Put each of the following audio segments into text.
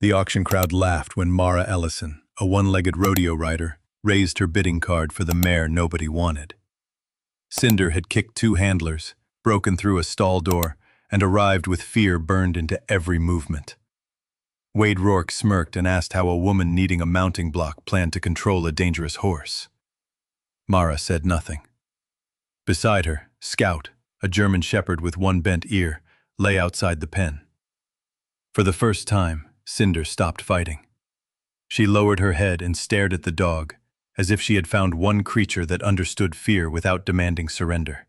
The auction crowd laughed when Mara Ellison, a one-legged rodeo rider, raised her bidding card for the mare nobody wanted. Cinder had kicked two handlers, broken through a stall door, and arrived with fear burned into every movement. Wade Rourke smirked and asked how a woman needing a mounting block planned to control a dangerous horse. Mara said nothing. Beside her, Scout, a German shepherd with one bent ear, lay outside the pen. For the first time, Cinder stopped fighting. She lowered her head and stared at the dog, as if she had found one creature that understood fear without demanding surrender.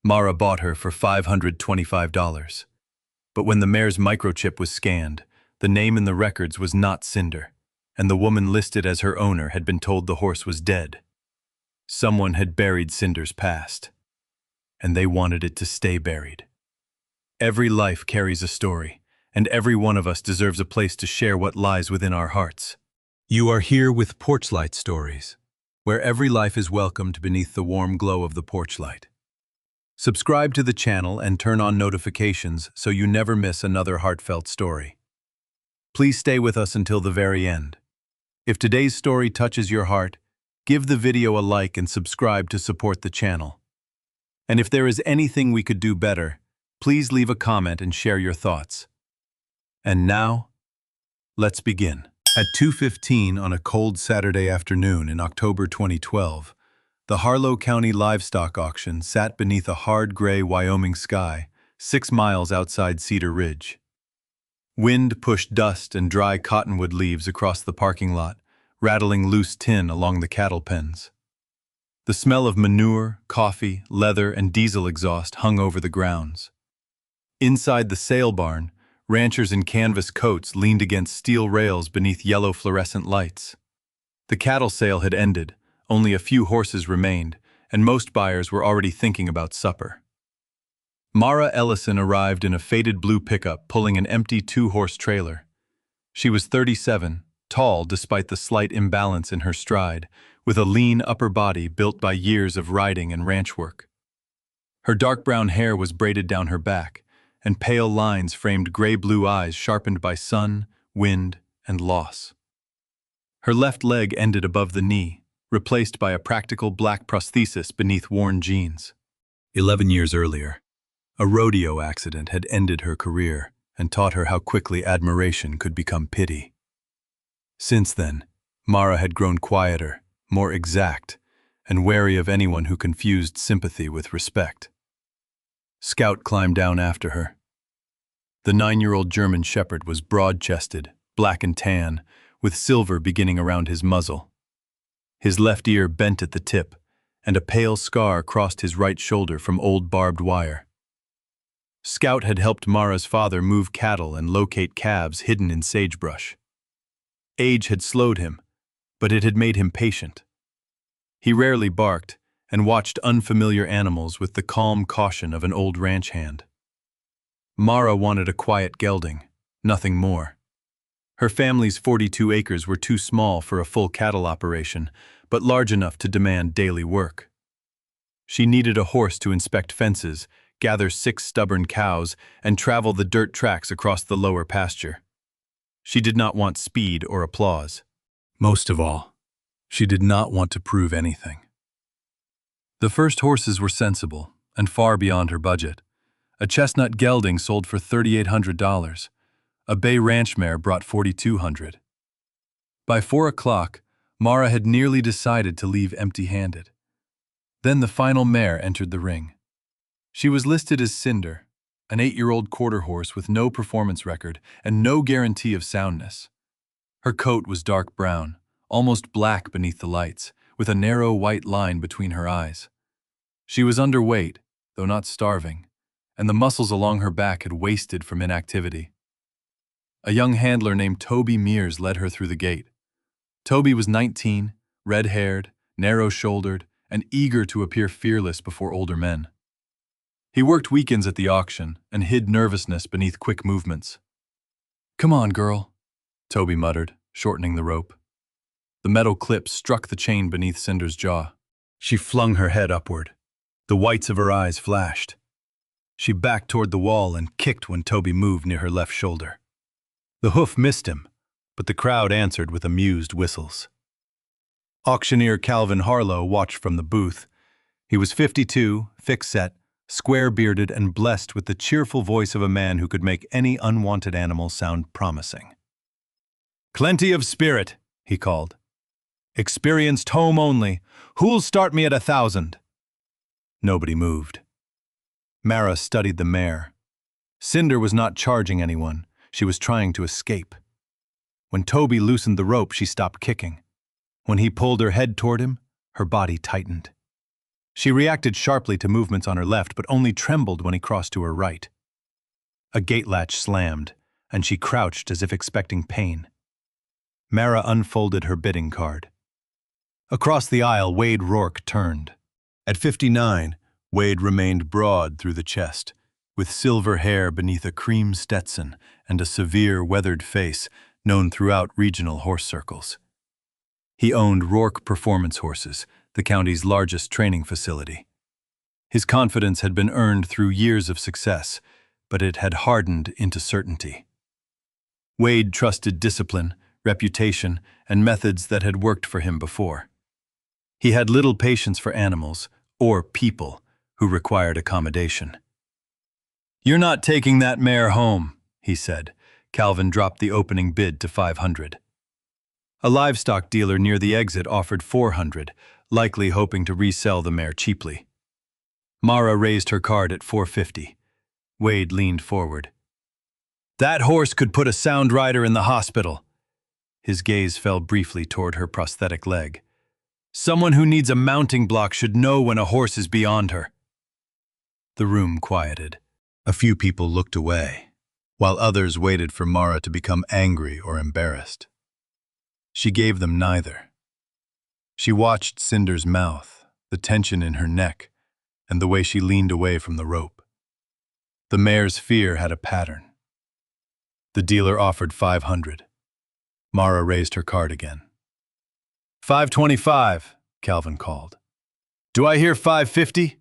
Mara bought her for $525. But when the mare's microchip was scanned, the name in the records was not Cinder, and the woman listed as her owner had been told the horse was dead. Someone had buried Cinder's past, and they wanted it to stay buried. Every life carries a story, and every one of us deserves a place to share what lies within our hearts. You are here with Porchlight Stories, where every life is welcomed beneath the warm glow of the porch light. Subscribe to the channel and turn on notifications so you never miss another heartfelt story. Please stay with us until the very end. If today's story touches your heart, give the video a like and subscribe to support the channel. And if there is anything we could do better, please leave a comment and share your thoughts. And now, let's begin. At 2:15 on a cold Saturday afternoon in October 2012, the Harlow County Livestock Auction sat beneath a hard gray Wyoming sky, 6 miles outside Cedar Ridge. Wind pushed dust and dry cottonwood leaves across the parking lot, rattling loose tin along the cattle pens. The smell of manure, coffee, leather, and diesel exhaust hung over the grounds. Inside the sale barn, ranchers in canvas coats leaned against steel rails beneath yellow fluorescent lights. The cattle sale had ended, only a few horses remained, and most buyers were already thinking about supper. Mara Ellison arrived in a faded blue pickup pulling an empty 2-horse trailer. She was 37, tall despite the slight imbalance in her stride, with a lean upper body built by years of riding and ranch work. Her dark brown hair was braided down her back, and pale lines framed gray-blue eyes sharpened by sun, wind, and loss. Her left leg ended above the knee, replaced by a practical black prosthesis beneath worn jeans. 11 years earlier, a rodeo accident had ended her career and taught her how quickly admiration could become pity. Since then, Mara had grown quieter, more exact, and wary of anyone who confused sympathy with respect. Scout climbed down after her. The 9-year-old German shepherd was broad-chested, black and tan, with silver beginning around his muzzle. His left ear bent at the tip, and a pale scar crossed his right shoulder from old barbed wire. Scout had helped Mara's father move cattle and locate calves hidden in sagebrush. Age had slowed him, but it had made him patient. He rarely barked and watched unfamiliar animals with the calm caution of an old ranch hand. Mara wanted a quiet gelding, nothing more. Her family's 42 acres were too small for a full cattle operation, but large enough to demand daily work. She needed a horse to inspect fences, gather 6 stubborn cows, and travel the dirt tracks across the lower pasture. She did not want speed or applause. Most of all, she did not want to prove anything. The first horses were sensible and far beyond her budget. A chestnut gelding sold for $3,800. A bay ranch mare brought $4,200. By 4 o'clock, Mara had nearly decided to leave empty-handed. Then the final mare entered the ring. She was listed as Cinder, an 8-year-old quarter horse with no performance record and no guarantee of soundness. Her coat was dark brown, almost black beneath the lights, with a narrow white line between her eyes. She was underweight, though not starving, and the muscles along her back had wasted from inactivity. A young handler named Toby Mears led her through the gate. Toby was 19, red-haired, narrow-shouldered, and eager to appear fearless before older men. He worked weekends at the auction and hid nervousness beneath quick movements. "Come on, girl," Toby muttered, shortening the rope. The metal clip struck the chain beneath Cinder's jaw. She flung her head upward. The whites of her eyes flashed. She backed toward the wall and kicked when Toby moved near her left shoulder. The hoof missed him, but the crowd answered with amused whistles. Auctioneer Calvin Harlow watched from the booth. He was 52, thick-set, square-bearded, and blessed with the cheerful voice of a man who could make any unwanted animal sound promising. "Plenty of spirit," he called. "Experienced home only. Who'll start me at 1,000? Nobody moved. Mara studied the mare. Cinder was not charging anyone. She was trying to escape. When Toby loosened the rope, she stopped kicking. When he pulled her head toward him, her body tightened. She reacted sharply to movements on her left, but only trembled when he crossed to her right. A gate latch slammed, and she crouched as if expecting pain. Mara unfolded her bidding card. Across the aisle, Wade Rourke turned. At 59, Wade remained broad through the chest, with silver hair beneath a cream Stetson and a severe, weathered face known throughout regional horse circles. He owned Rourke Performance Horses, the county's largest training facility. His confidence had been earned through years of success, but it had hardened into certainty. Wade trusted discipline, reputation, and methods that had worked for him before. He had little patience for animals, or people, who required accommodation. "You're not taking that mare home," he said. Calvin dropped the opening bid to 500. A livestock dealer near the exit offered 400, likely hoping to resell the mare cheaply. Mara raised her card at 450. Wade leaned forward. "That horse could put a sound rider in the hospital." His gaze fell briefly toward her prosthetic leg. "Someone who needs a mounting block should know when a horse is beyond her." The room quieted. A few people looked away, while others waited for Mara to become angry or embarrassed. She gave them neither. She watched Cinder's mouth, the tension in her neck, and the way she leaned away from the rope. The mare's fear had a pattern. The dealer offered 500. Mara raised her card again. 525, Calvin called. "Do I hear 550?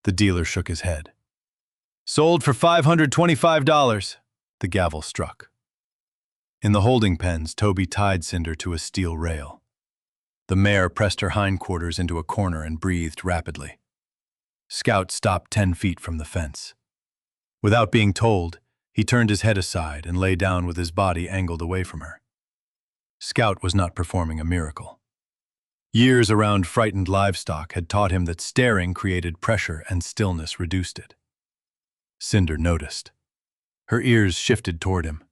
The dealer shook his head. "Sold for $525, the gavel struck. In the holding pens, Toby tied Cinder to a steel rail. The mare pressed her hindquarters into a corner and breathed rapidly. Scout stopped 10 feet from the fence. Without being told, he turned his head aside and lay down with his body angled away from her. Scout was not performing a miracle. Years around frightened livestock had taught him that staring created pressure and stillness reduced it. Cinder noticed. Her ears shifted toward him.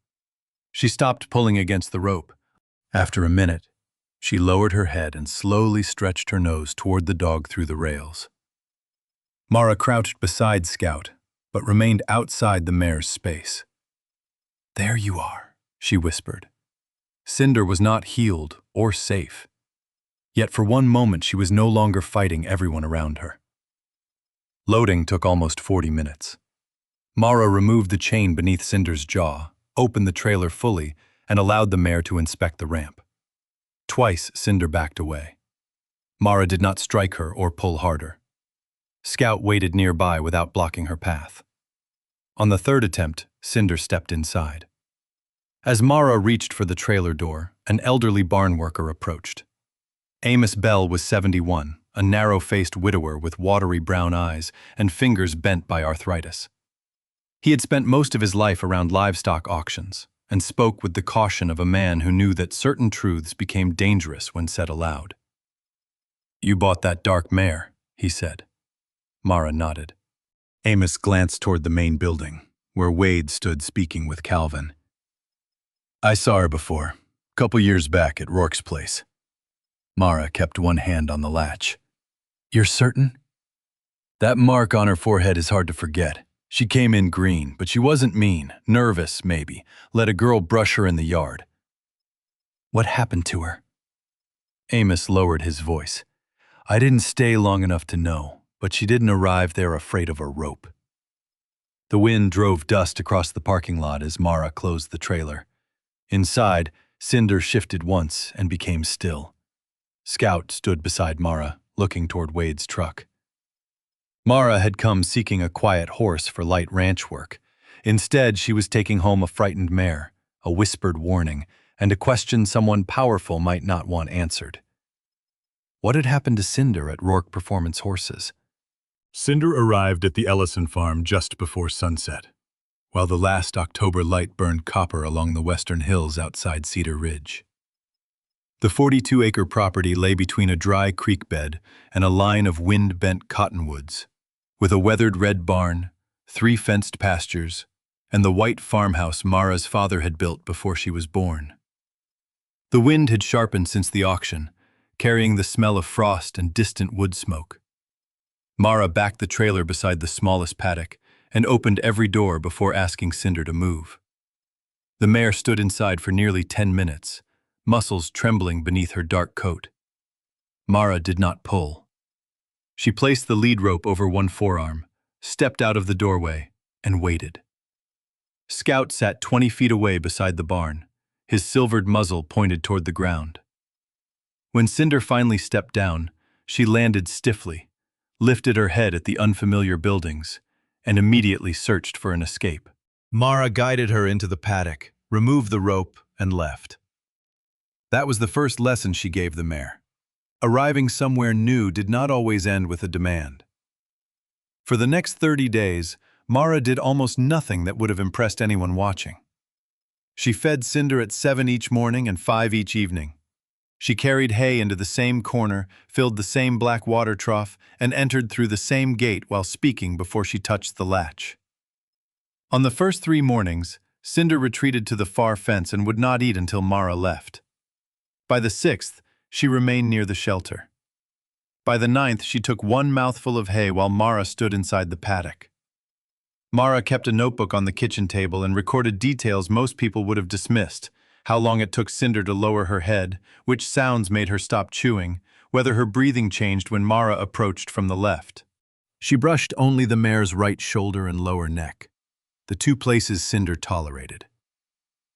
She stopped pulling against the rope. After a minute, she lowered her head and slowly stretched her nose toward the dog through the rails. Mara crouched beside Scout, but remained outside the mare's space. "There you are," she whispered. Cinder was not healed or safe. Yet for one moment she was no longer fighting everyone around her. Loading took almost 40 minutes. Mara removed the chain beneath Cinder's jaw, opened the trailer fully, and allowed the mare to inspect the ramp. Twice Cinder backed away. Mara did not strike her or pull harder. Scout waited nearby without blocking her path. On the third attempt, Cinder stepped inside. As Mara reached for the trailer door, an elderly barn worker approached. Amos Bell was 71, a narrow-faced widower with watery brown eyes and fingers bent by arthritis. He had spent most of his life around livestock auctions and spoke with the caution of a man who knew that certain truths became dangerous when said aloud. "You bought that dark mare," he said. Mara nodded. Amos glanced toward the main building, where Wade stood speaking with Calvin. "I saw her before, a couple years back at Rourke's place." Mara kept one hand on the latch. "You're certain?" "That mark on her forehead is hard to forget. She came in green, but she wasn't mean, nervous maybe, let a girl brush her in the yard." "What happened to her?" Amos lowered his voice. "I didn't stay long enough to know, but she didn't arrive there afraid of a rope." The wind drove dust across the parking lot as Mara closed the trailer. Inside, Cinder shifted once and became still. Scout stood beside Mara, looking toward Wade's truck. Mara had come seeking a quiet horse for light ranch work. Instead, she was taking home a frightened mare, a whispered warning, and a question someone powerful might not want answered. What had happened to Cinder at Rourke Performance Horses? Cinder arrived at the Ellison farm just before sunset, while the last October light burned copper along the western hills outside Cedar Ridge. The 42-acre property lay between a dry creek bed and a line of wind-bent cottonwoods, with a weathered red barn, 3 fenced pastures, and the white farmhouse Mara's father had built before she was born. The wind had sharpened since the auction, carrying the smell of frost and distant wood smoke. Mara backed the trailer beside the smallest paddock and opened every door before asking Cinder to move. The mare stood inside for nearly 10 minutes, muscles trembling beneath her dark coat. Mara did not pull. She placed the lead rope over one forearm, stepped out of the doorway, and waited. Scout sat 20 feet away beside the barn, his silvered muzzle pointed toward the ground. When Cinder finally stepped down, she landed stiffly, lifted her head at the unfamiliar buildings, and immediately searched for an escape. Mara guided her into the paddock, removed the rope, and left. That was the first lesson she gave the mare. Arriving somewhere new did not always end with a demand. For the next 30 days, Mara did almost nothing that would have impressed anyone watching. She fed Cinder at 7 each morning and 5 each evening. She carried hay into the same corner, filled the same black water trough, and entered through the same gate while speaking before she touched the latch. On the first 3 mornings, Cinder retreated to the far fence and would not eat until Mara left. By the 6th, she remained near the shelter. By the 9th, she took one mouthful of hay while Mara stood inside the paddock. Mara kept a notebook on the kitchen table and recorded details most people would have dismissed: how long it took Cinder to lower her head, which sounds made her stop chewing, whether her breathing changed when Mara approached from the left. She brushed only the mare's right shoulder and lower neck, the 2 places Cinder tolerated.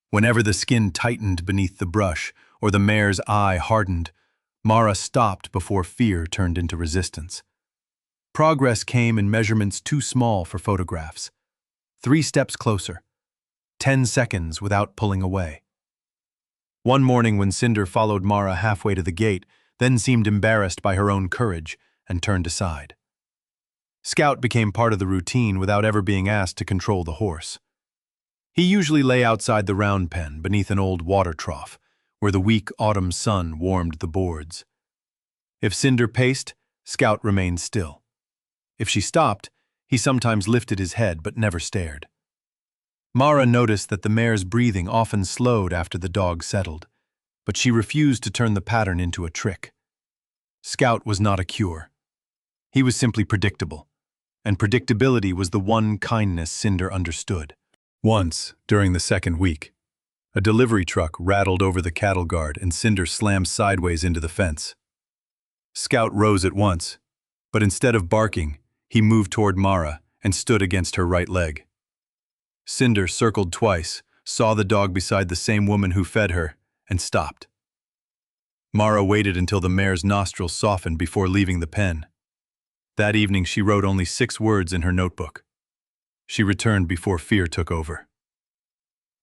Whenever the skin tightened beneath the brush or the mare's eye hardened, Mara stopped before fear turned into resistance. Progress came in measurements too small for photographs. 3 steps closer, 10 seconds without pulling away. One morning when Cinder followed Mara halfway to the gate, then seemed embarrassed by her own courage and turned aside. Scout became part of the routine without ever being asked to control the horse. He usually lay outside the round pen beneath an old water trough, where the weak autumn sun warmed the boards. If Cinder paced, Scout remained still. If she stopped, he sometimes lifted his head but never stared. Mara noticed that the mare's breathing often slowed after the dog settled, but she refused to turn the pattern into a trick. Scout was not a cure. He was simply predictable, and predictability was the one kindness Cinder understood. Once, during the 2nd week, a delivery truck rattled over the cattle guard and Cinder slammed sideways into the fence. Scout rose at once, but instead of barking, he moved toward Mara and stood against her right leg. Cinder circled twice, saw the dog beside the same woman who fed her, and stopped. Mara waited until the mare's nostrils softened before leaving the pen. That evening she wrote only 6 words in her notebook. She returned before fear took over.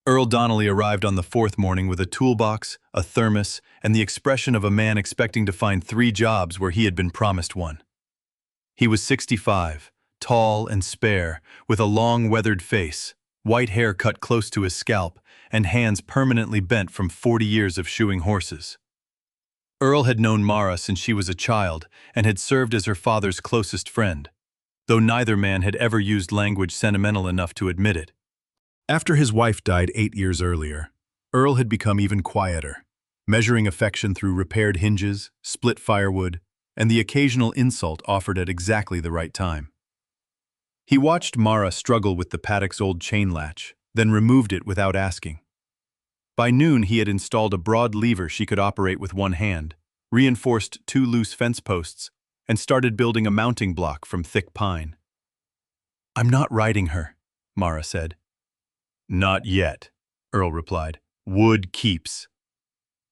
Earl Donnelly arrived on the 4th morning with a toolbox, a thermos, and the expression of a man expecting to find 3 jobs where he had been promised one. He was 65, tall and spare, with a long weathered face, white hair cut close to his scalp, and hands permanently bent from 40 years of shoeing horses. Earl had known Mara since she was a child and had served as her father's closest friend, though neither man had ever used language sentimental enough to admit it. After his wife died 8 years earlier, Earl had become even quieter, measuring affection through repaired hinges, split firewood, and the occasional insult offered at exactly the right time. He watched Mara struggle with the paddock's old chain latch, then removed it without asking. By noon he had installed a broad lever she could operate with one hand, reinforced 2 loose fence posts, and started building a mounting block from thick pine. "I'm not riding her," Mara said. "Not yet," Earl replied. "Wood keeps."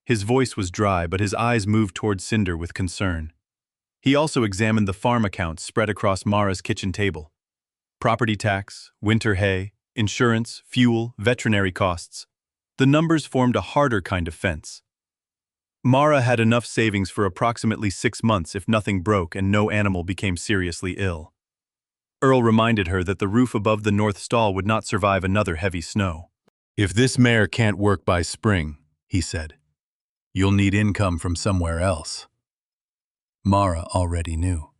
His voice was dry, but his eyes moved toward Cinder with concern. He also examined the farm accounts spread across Mara's kitchen table. Property tax, winter hay, insurance, fuel, veterinary costs. The numbers formed a harder kind of fence. Mara had enough savings for approximately 6 months if nothing broke and no animal became seriously ill. Earl reminded her that the roof above the north stall would not survive another heavy snow. "If this mare can't work by spring," he said, "you'll need income from somewhere else." Mara already knew.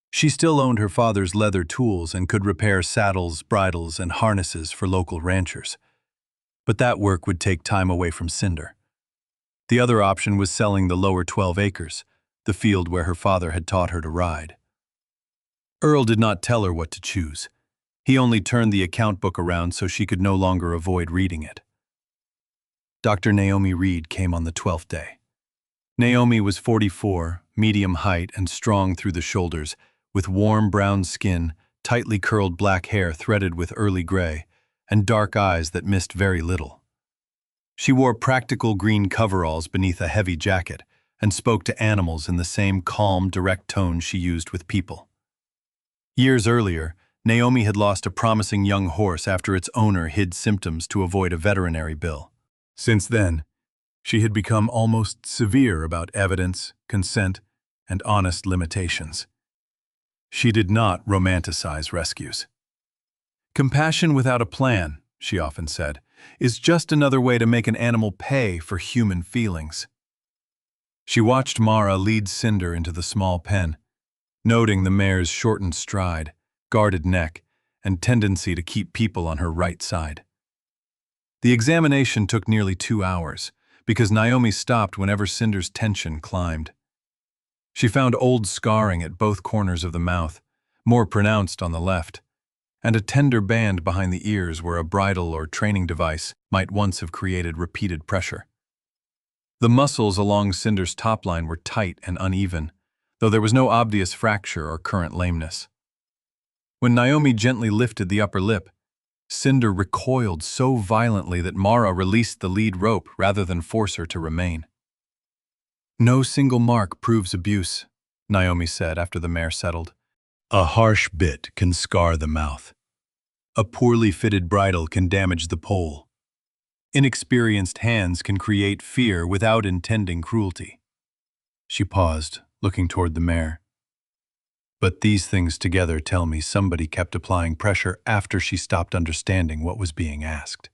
She still owned her father's leather tools and could repair saddles, bridles, and harnesses for local ranchers. But that work would take time away from Cinder. The other option was selling the lower 12 acres, the field where her father had taught her to ride. Earl did not tell her what to choose. He only turned the account book around so she could no longer avoid reading it. Dr. Naomi Reed came on the 12th day. Naomi was 44, medium height and strong through the shoulders, with warm brown skin, tightly curled black hair threaded with early gray, and dark eyes that missed very little. She wore practical green coveralls beneath a heavy jacket and spoke to animals in the same calm, direct tone she used with people. Years earlier, Naomi had lost a promising young horse after its owner hid symptoms to avoid a veterinary bill. Since then, she had become almost severe about evidence, consent, and honest limitations. She did not romanticize rescues. "Compassion without a plan," she often said, "is just another way to make an animal pay for human feelings." She watched Mara lead Cinder into the small pen, noting the mare's shortened stride, guarded neck, and tendency to keep people on her right side. The examination took nearly 2 hours, because Naomi stopped whenever Cinder's tension climbed. She found old scarring at both corners of the mouth, more pronounced on the left, and a tender band behind the ears where a bridle or training device might once have created repeated pressure. The muscles along Cinder's top line were tight and uneven, though there was no obvious fracture or current lameness. When Naomi gently lifted the upper lip, Cinder recoiled so violently that Mara released the lead rope rather than force her to remain. "No single mark proves abuse," Naomi said after the mare settled. "A harsh bit can scar the mouth. A poorly fitted bridle can damage the pole. Inexperienced hands can create fear without intending cruelty." She paused, looking toward the mare. "But these things together tell me somebody kept applying pressure after she stopped understanding what was being asked."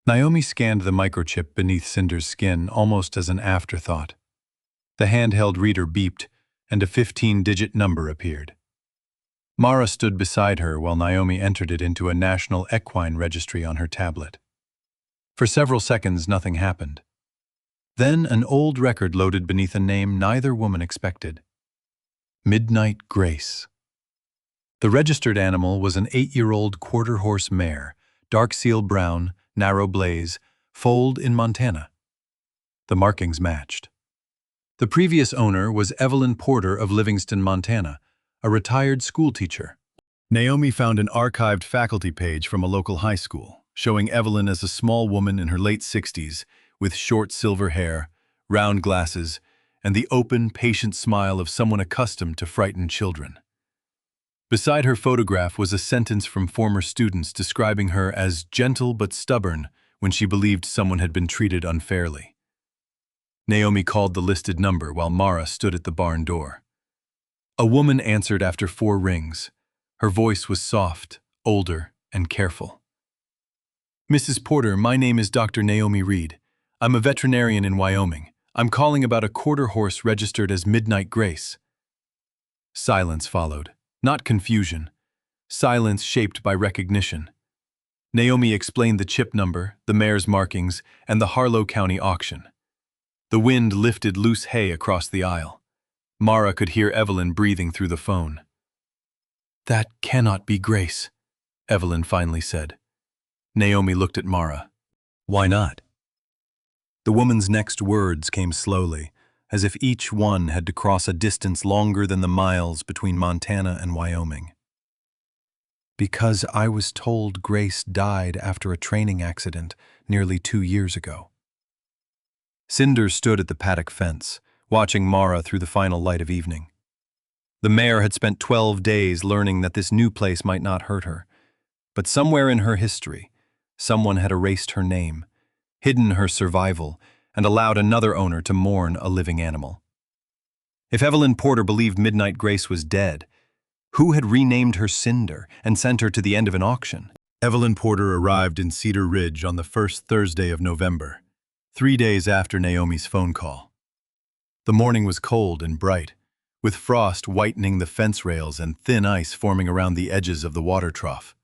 Naomi scanned the microchip beneath Cinder's skin almost as an afterthought. The handheld reader beeped, and a 15-digit number appeared. Mara stood beside her while Naomi entered it into a national equine registry on her tablet. For several seconds, nothing happened. Then an old record loaded beneath a name neither woman expected. Midnight Grace. The registered animal was an 8-year-old quarter-horse mare, dark seal brown, narrow blaze, foaled in Montana. The markings matched. The previous owner was Evelyn Porter of Livingston, Montana, a retired schoolteacher. Naomi found an archived faculty page from a local high school, showing Evelyn as a small woman in her late 60s, with short silver hair, round glasses, and the open, patient smile of someone accustomed to frighten children. Beside her photograph was a sentence from former students describing her as gentle but stubborn when she believed someone had been treated unfairly. Naomi called the listed number while Mara stood at the barn door. A woman answered after 4 rings. Her voice was soft, older, and careful. "Mrs. Porter, my name is Dr. Naomi Reed. I'm a veterinarian in Wyoming. I'm calling about a quarter horse registered as Midnight Grace." Silence followed, not confusion. Silence shaped by recognition. Naomi explained the chip number, the mare's markings, and the Harlow County auction. The wind lifted loose hay across the aisle. Mara could hear Evelyn breathing through the phone. "That cannot be Grace," Evelyn finally said. Naomi looked at Mara. "Why not?" The woman's next words came slowly, as if each one had to cross a distance longer than the miles between Montana and Wyoming. "Because I was told Grace died after a training accident nearly 2 years ago." Cinder stood at the paddock fence, watching Mara through the final light of evening. The mare had spent 12 days learning that this new place might not hurt her, but somewhere in her history, Someone had erased her name, hidden her survival, and allowed another owner to mourn a living animal. If Evelyn Porter believed Midnight Grace was dead, who had renamed her Cinder and sent her to the end of an auction? Evelyn Porter arrived in Cedar Ridge on the first Thursday of November, 3 days after Naomi's phone call. The morning was cold and bright, with frost whitening the fence rails and thin ice forming around the edges of the water trough.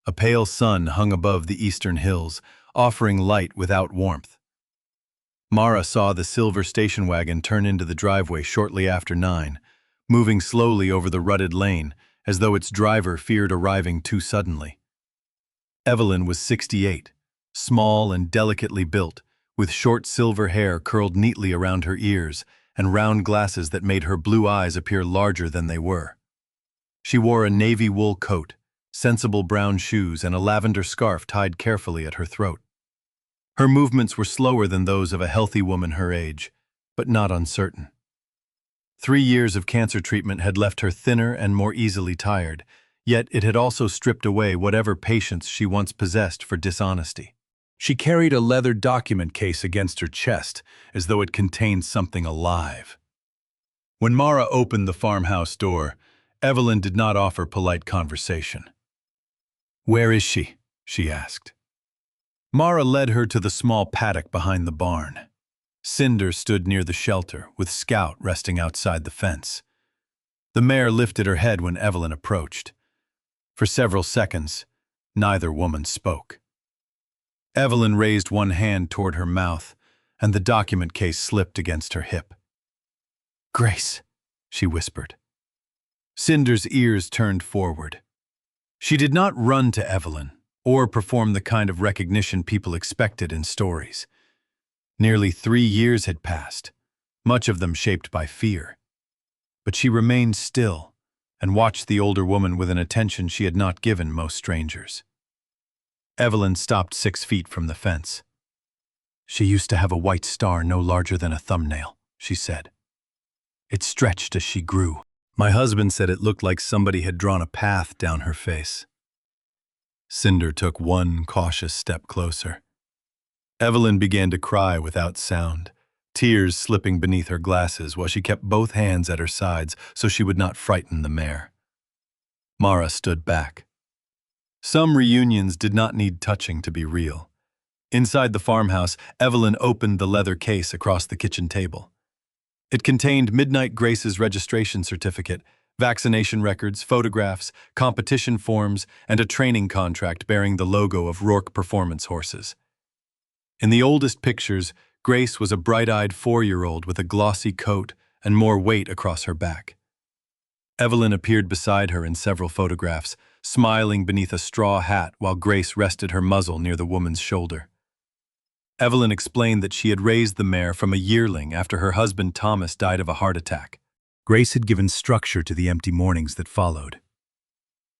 A pale sun hung above the eastern hills, offering light without warmth. Mara saw the silver station wagon turn into the driveway shortly after 9, moving slowly over the rutted lane, as though its driver feared arriving too suddenly. Evelyn was 68, small and delicately built, with short silver hair curled neatly around her ears and round glasses that made her blue eyes appear larger than they were. She wore a navy wool coat, sensible brown shoes, and a lavender scarf tied carefully at her throat. Her movements were slower than those of a healthy woman her age, but not uncertain. 3 years of cancer treatment had left her thinner and more easily tired, yet it had also stripped away whatever patience she once possessed for dishonesty. She carried a leather document case against her chest, as though it contained something alive. When Mara opened the farmhouse door, Evelyn did not offer polite conversation. "Where is she?" she asked. Mara led her to the small paddock behind the barn. Cinder stood near the shelter, with Scout resting outside the fence. The mare lifted her head when Evelyn approached. For several seconds, neither woman spoke. Evelyn raised one hand toward her mouth, and the document case slipped against her hip. "Grace," she whispered. Cinder's ears turned forward. She did not run to Evelyn, or perform the kind of recognition people expected in stories. Nearly 3 years had passed, much of them shaped by fear. But she remained still and watched the older woman with an attention she had not given most strangers. Evelyn stopped 6 feet from the fence. "She used to have a white star no larger than a thumbnail," she said. "It stretched as she grew. My husband said it looked like somebody had drawn a path down her face." Cinder took one cautious step closer. Evelyn began to cry without sound, tears slipping beneath her glasses while she kept both hands at her sides so she would not frighten the mare. Mara stood back. Some reunions did not need touching to be real. Inside the farmhouse, Evelyn opened the leather case across the kitchen table. It contained Midnight Grace's registration certificate, vaccination records, photographs, competition forms, and a training contract bearing the logo of Rourke Performance Horses. In the oldest pictures, Grace was a bright-eyed 4-year-old with a glossy coat and more weight across her back. Evelyn appeared beside her in several photographs, smiling beneath a straw hat while Grace rested her muzzle near the woman's shoulder. Evelyn explained that she had raised the mare from a yearling after her husband Thomas died of a heart attack. Grace had given structure to the empty mornings that followed.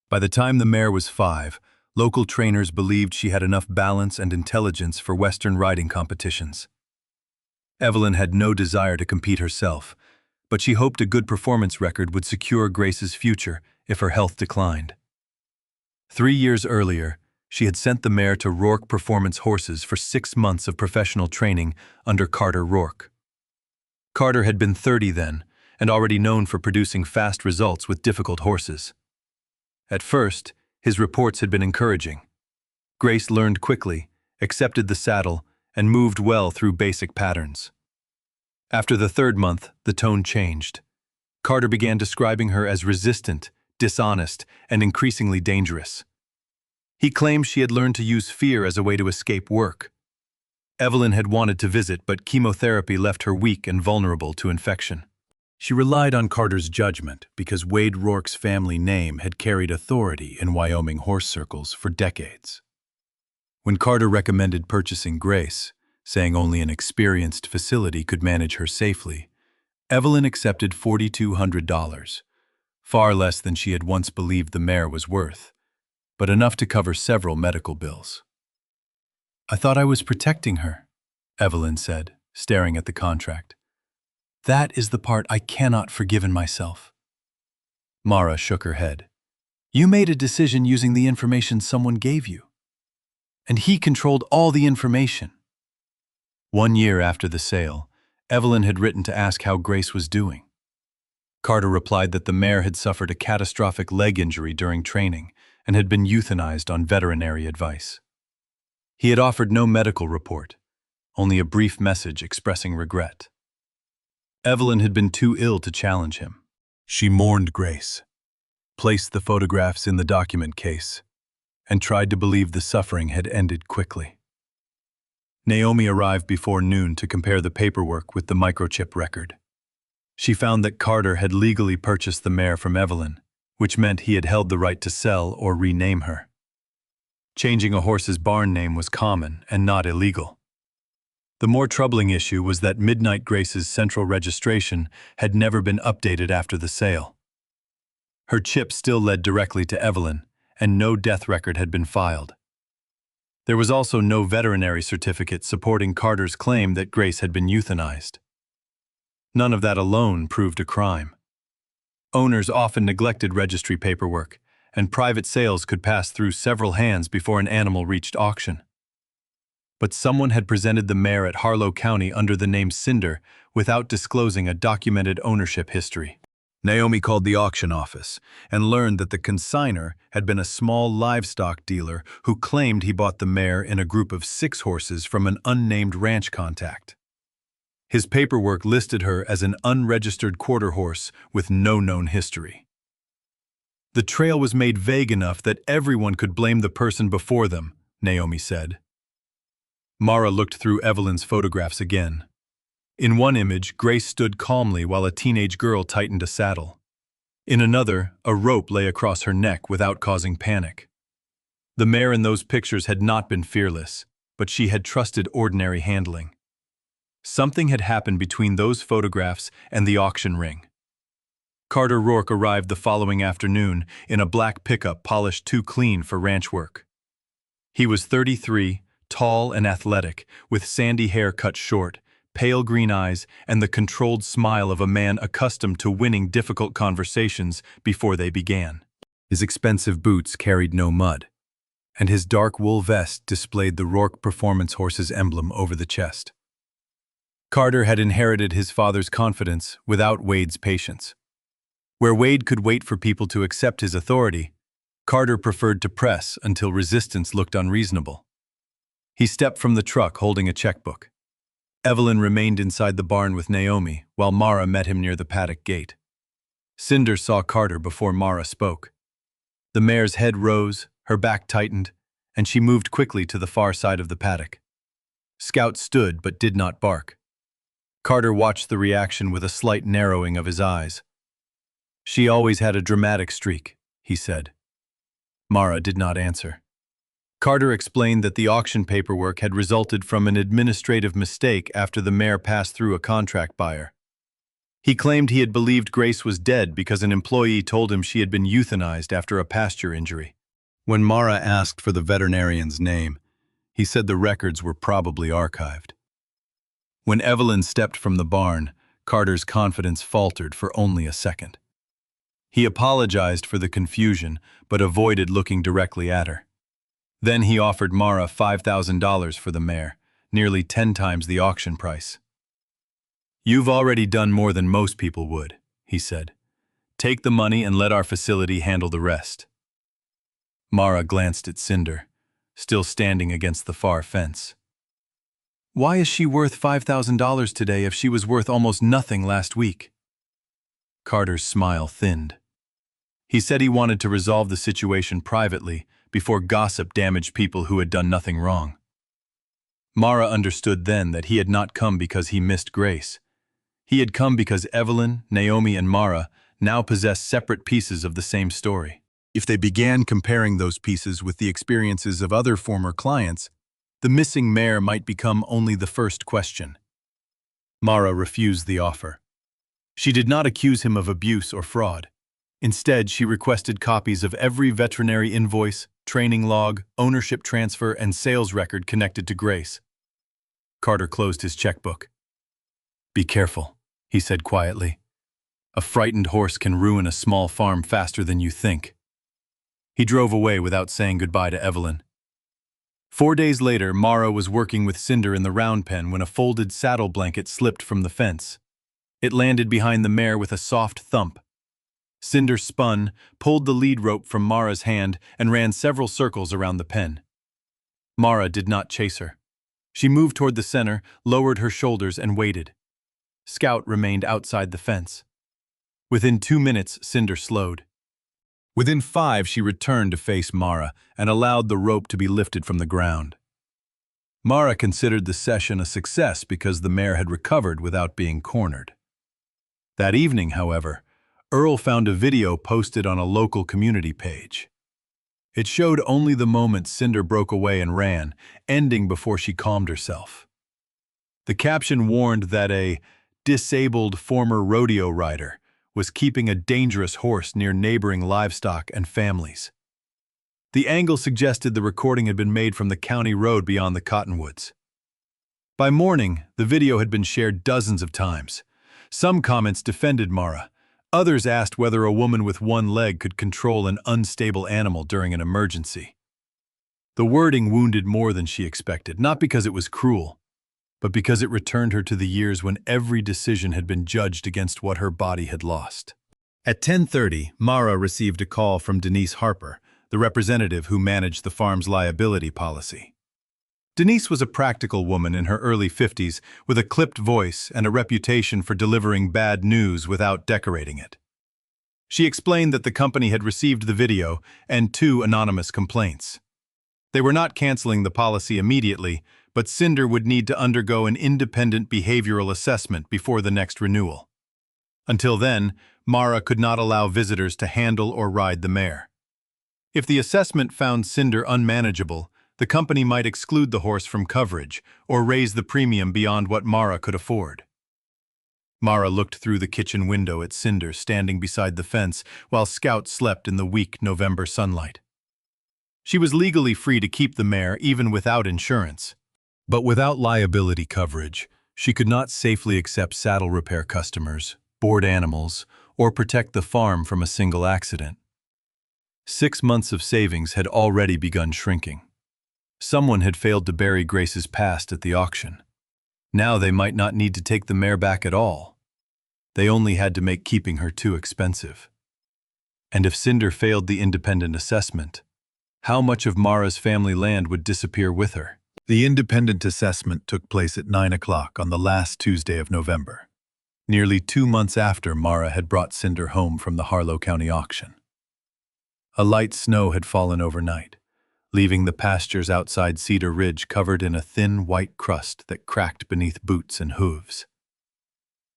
By the time the mare was 5, local trainers believed she had enough balance and intelligence for Western riding competitions. Evelyn had no desire to compete herself, but she hoped a good performance record would secure Grace's future if her health declined. 3 years earlier, she had sent the mare to Rourke Performance Horses for 6 months of professional training under Carter Rourke. Carter had been 30 then, and already known for producing fast results with difficult horses. At first, his reports had been encouraging. Grace learned quickly, accepted the saddle, and moved well through basic patterns. After the 3rd month, the tone changed. Carter began describing her as resistant, dishonest, and increasingly dangerous. He claimed she had learned to use fear as a way to escape work. Evelyn had wanted to visit, but chemotherapy left her weak and vulnerable to infection. She relied on Carter's judgment because Wade Rourke's family name had carried authority in Wyoming horse circles for decades. When Carter recommended purchasing Grace, saying only an experienced facility could manage her safely, Evelyn accepted $4,200, far less than she had once believed the mare was worth, but enough to cover several medical bills. "I thought I was protecting her," Evelyn said, staring at the contract. "That is the part I cannot forgive in myself." Mara shook her head. "You made a decision using the information someone gave you." and he controlled all the information. 1 year after the sale, Evelyn had written to ask how Grace was doing. Carter replied that the mare had suffered a catastrophic leg injury during training and had been euthanized on veterinary advice. He had offered no medical report, only a brief message expressing regret. Evelyn had been too ill to challenge him. She mourned Grace, placed the photographs in the document case, and tried to believe the suffering had ended quickly. Naomi arrived before noon to compare the paperwork with the microchip record. She found that Carter had legally purchased the mare from Evelyn, which meant he had held the right to sell or rename her. Changing a horse's barn name was common and not illegal. The more troubling issue was that Midnight Grace's central registration had never been updated after the sale. Her chip still led directly to Evelyn, and no death record had been filed. There was also no veterinary certificate supporting Carter's claim that Grace had been euthanized. None of that alone proved a crime. Owners often neglected registry paperwork, and private sales could pass through several hands before an animal reached auction. But someone had presented the mare at Harlow County under the name Cinder without disclosing a documented ownership history. Naomi called the auction office and learned that the consignor had been a small livestock dealer who claimed he bought the mare in a group of 6 horses from an unnamed ranch contact. His paperwork listed her as an unregistered quarter horse with no known history. The trail was made vague enough that everyone could blame the person before them, Naomi said. Mara looked through Evelyn's photographs again. In one image, Grace stood calmly while a teenage girl tightened a saddle. In another, a rope lay across her neck without causing panic. The mare in those pictures had not been fearless, but she had trusted ordinary handling. Something had happened between those photographs and the auction ring. Carter Rourke arrived the following afternoon in a black pickup polished too clean for ranch work. He was 33, tall and athletic, with sandy hair cut short, pale green eyes, and the controlled smile of a man accustomed to winning difficult conversations before they began. His expensive boots carried no mud, and his dark wool vest displayed the Rourke Performance Horse's emblem over the chest. Carter had inherited his father's confidence without Wade's patience. Where Wade could wait for people to accept his authority, Carter preferred to press until resistance looked unreasonable. He stepped from the truck holding a checkbook. Evelyn remained inside the barn with Naomi, while Mara met him near the paddock gate. Cinder saw Carter before Mara spoke. The mare's head rose, her back tightened, and she moved quickly to the far side of the paddock. Scout stood but did not bark. Carter watched the reaction with a slight narrowing of his eyes. "She always had a dramatic streak," he said. Mara did not answer. Carter explained that the auction paperwork had resulted from an administrative mistake after the mare passed through a contract buyer. He claimed he had believed Grace was dead because an employee told him she had been euthanized after a pasture injury. When Mara asked for the veterinarian's name, he said the records were probably archived. When Evelyn stepped from the barn, Carter's confidence faltered for only a second. He apologized for the confusion, but avoided looking directly at her. Then he offered Mara $5,000 for the mare, nearly 10 times the auction price. "You've already done more than most people would," he said. "Take the money and let our facility handle the rest." Mara glanced at Cinder, still standing against the far fence. "Why is she worth $5,000 today if she was worth almost nothing last week?" Carter's smile thinned. He said he wanted to resolve the situation privately before gossip damaged people who had done nothing wrong. Mara understood then that he had not come because he missed Grace. He had come because Evelyn, Naomi, and Mara now possessed separate pieces of the same story. If they began comparing those pieces with the experiences of other former clients, the missing mare might become only the first question. Mara refused the offer. She did not accuse him of abuse or fraud. Instead, she requested copies of every veterinary invoice, training log, ownership transfer, and sales record connected to Grace. Carter closed his checkbook. "Be careful," he said quietly. "A frightened horse can ruin a small farm faster than you think." He drove away without saying goodbye to Evelyn. 4 days later, Mara was working with Cinder in the round pen when a folded saddle blanket slipped from the fence. It landed behind the mare with a soft thump. Cinder spun, pulled the lead rope from Mara's hand, and ran several circles around the pen. Mara did not chase her. She moved toward the center, lowered her shoulders, and waited. Scout remained outside the fence. Within 2 minutes, Cinder slowed. Within 5, she returned to face Mara and allowed the rope to be lifted from the ground. Mara considered the session a success because the mare had recovered without being cornered. That evening, however, Earl found a video posted on a local community page. It showed only the moment Cinder broke away and ran, ending before she calmed herself. The caption warned that a disabled former rodeo rider was keeping a dangerous horse near neighboring livestock and families. The angle suggested the recording had been made from the county road beyond the cottonwoods. By morning, the video had been shared dozens of times. Some comments defended Mara. Others asked whether a woman with one leg could control an unstable animal during an emergency. The wording wounded more than she expected, not because it was cruel, but because it returned her to the years when every decision had been judged against what her body had lost. At 10:30, Mara received a call from Denise Harper, the representative who managed the farm's liability policy. Denise was a practical woman in her early 50s with a clipped voice and a reputation for delivering bad news without decorating it. She explained that the company had received the video and 2 anonymous complaints. They were not canceling the policy immediately, but Cinder would need to undergo an independent behavioral assessment before the next renewal. Until then, Mara could not allow visitors to handle or ride the mare. If the assessment found Cinder unmanageable, the company might exclude the horse from coverage or raise the premium beyond what Mara could afford. Mara looked through the kitchen window at Cinder standing beside the fence while Scout slept in the weak November sunlight. She was legally free to keep the mare even without insurance. But without liability coverage, she could not safely accept saddle repair customers, board animals, or protect the farm from a single accident. 6 months of savings had already begun shrinking. Someone had failed to bury Grace's past at the auction. Now they might not need to take the mare back at all. They only had to make keeping her too expensive. And if Cinder failed the independent assessment, how much of Mara's family land would disappear with her? The independent assessment took place at 9 o'clock on the last Tuesday of November, nearly 2 months after Mara had brought Cinder home from the Harlow County auction. A light snow had fallen overnight, leaving the pastures outside Cedar Ridge covered in a thin white crust that cracked beneath boots and hooves.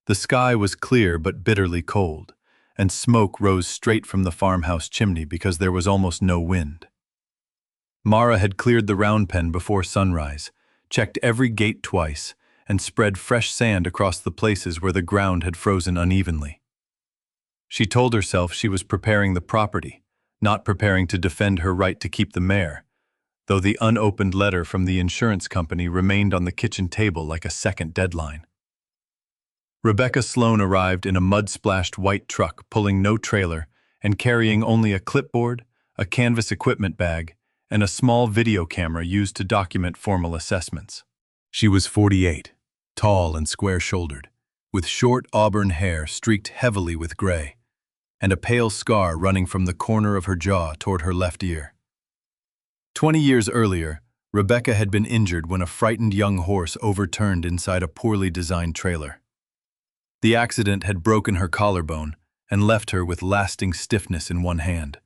The sky was clear but bitterly cold, and smoke rose straight from the farmhouse chimney because there was almost no wind. Mara had cleared the round pen before sunrise, checked every gate twice, and spread fresh sand across the places where the ground had frozen unevenly. She told herself she was preparing the property, not preparing to defend her right to keep the mare, though the unopened letter from the insurance company remained on the kitchen table like a second deadline. Rebecca Sloan arrived in a mud-splashed white truck pulling no trailer and carrying only a clipboard, a canvas equipment bag, and a small video camera used to document formal assessments. She was 48, tall and square-shouldered, with short auburn hair streaked heavily with gray, and a pale scar running from the corner of her jaw toward her left ear. 20 years earlier, Rebecca had been injured when a frightened young horse overturned inside a poorly designed trailer. The accident had broken her collarbone and left her with lasting stiffness in one hand.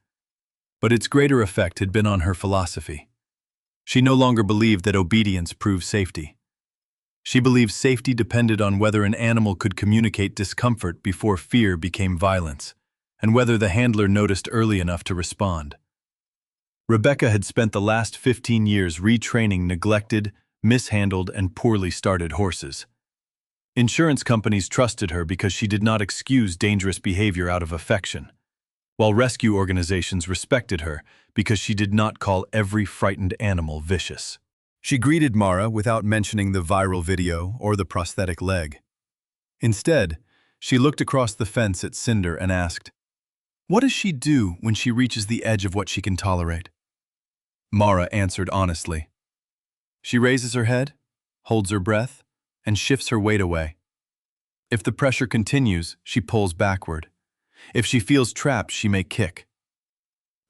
But its greater effect had been on her philosophy. She no longer believed that obedience proved safety. She believed safety depended on whether an animal could communicate discomfort before fear became violence, and whether the handler noticed early enough to respond. Rebecca had spent the last 15 years retraining neglected, mishandled, and poorly started horses. Insurance companies trusted her because she did not excuse dangerous behavior out of affection, while rescue organizations respected her because she did not call every frightened animal vicious. She greeted Mara without mentioning the viral video or the prosthetic leg. Instead, she looked across the fence at Cinder and asked, "What does she do when she reaches the edge of what she can tolerate?" Mara answered honestly, She raises her head, holds her breath, and shifts her weight away. If the pressure continues, she pulls backward. If she feels trapped, she may kick.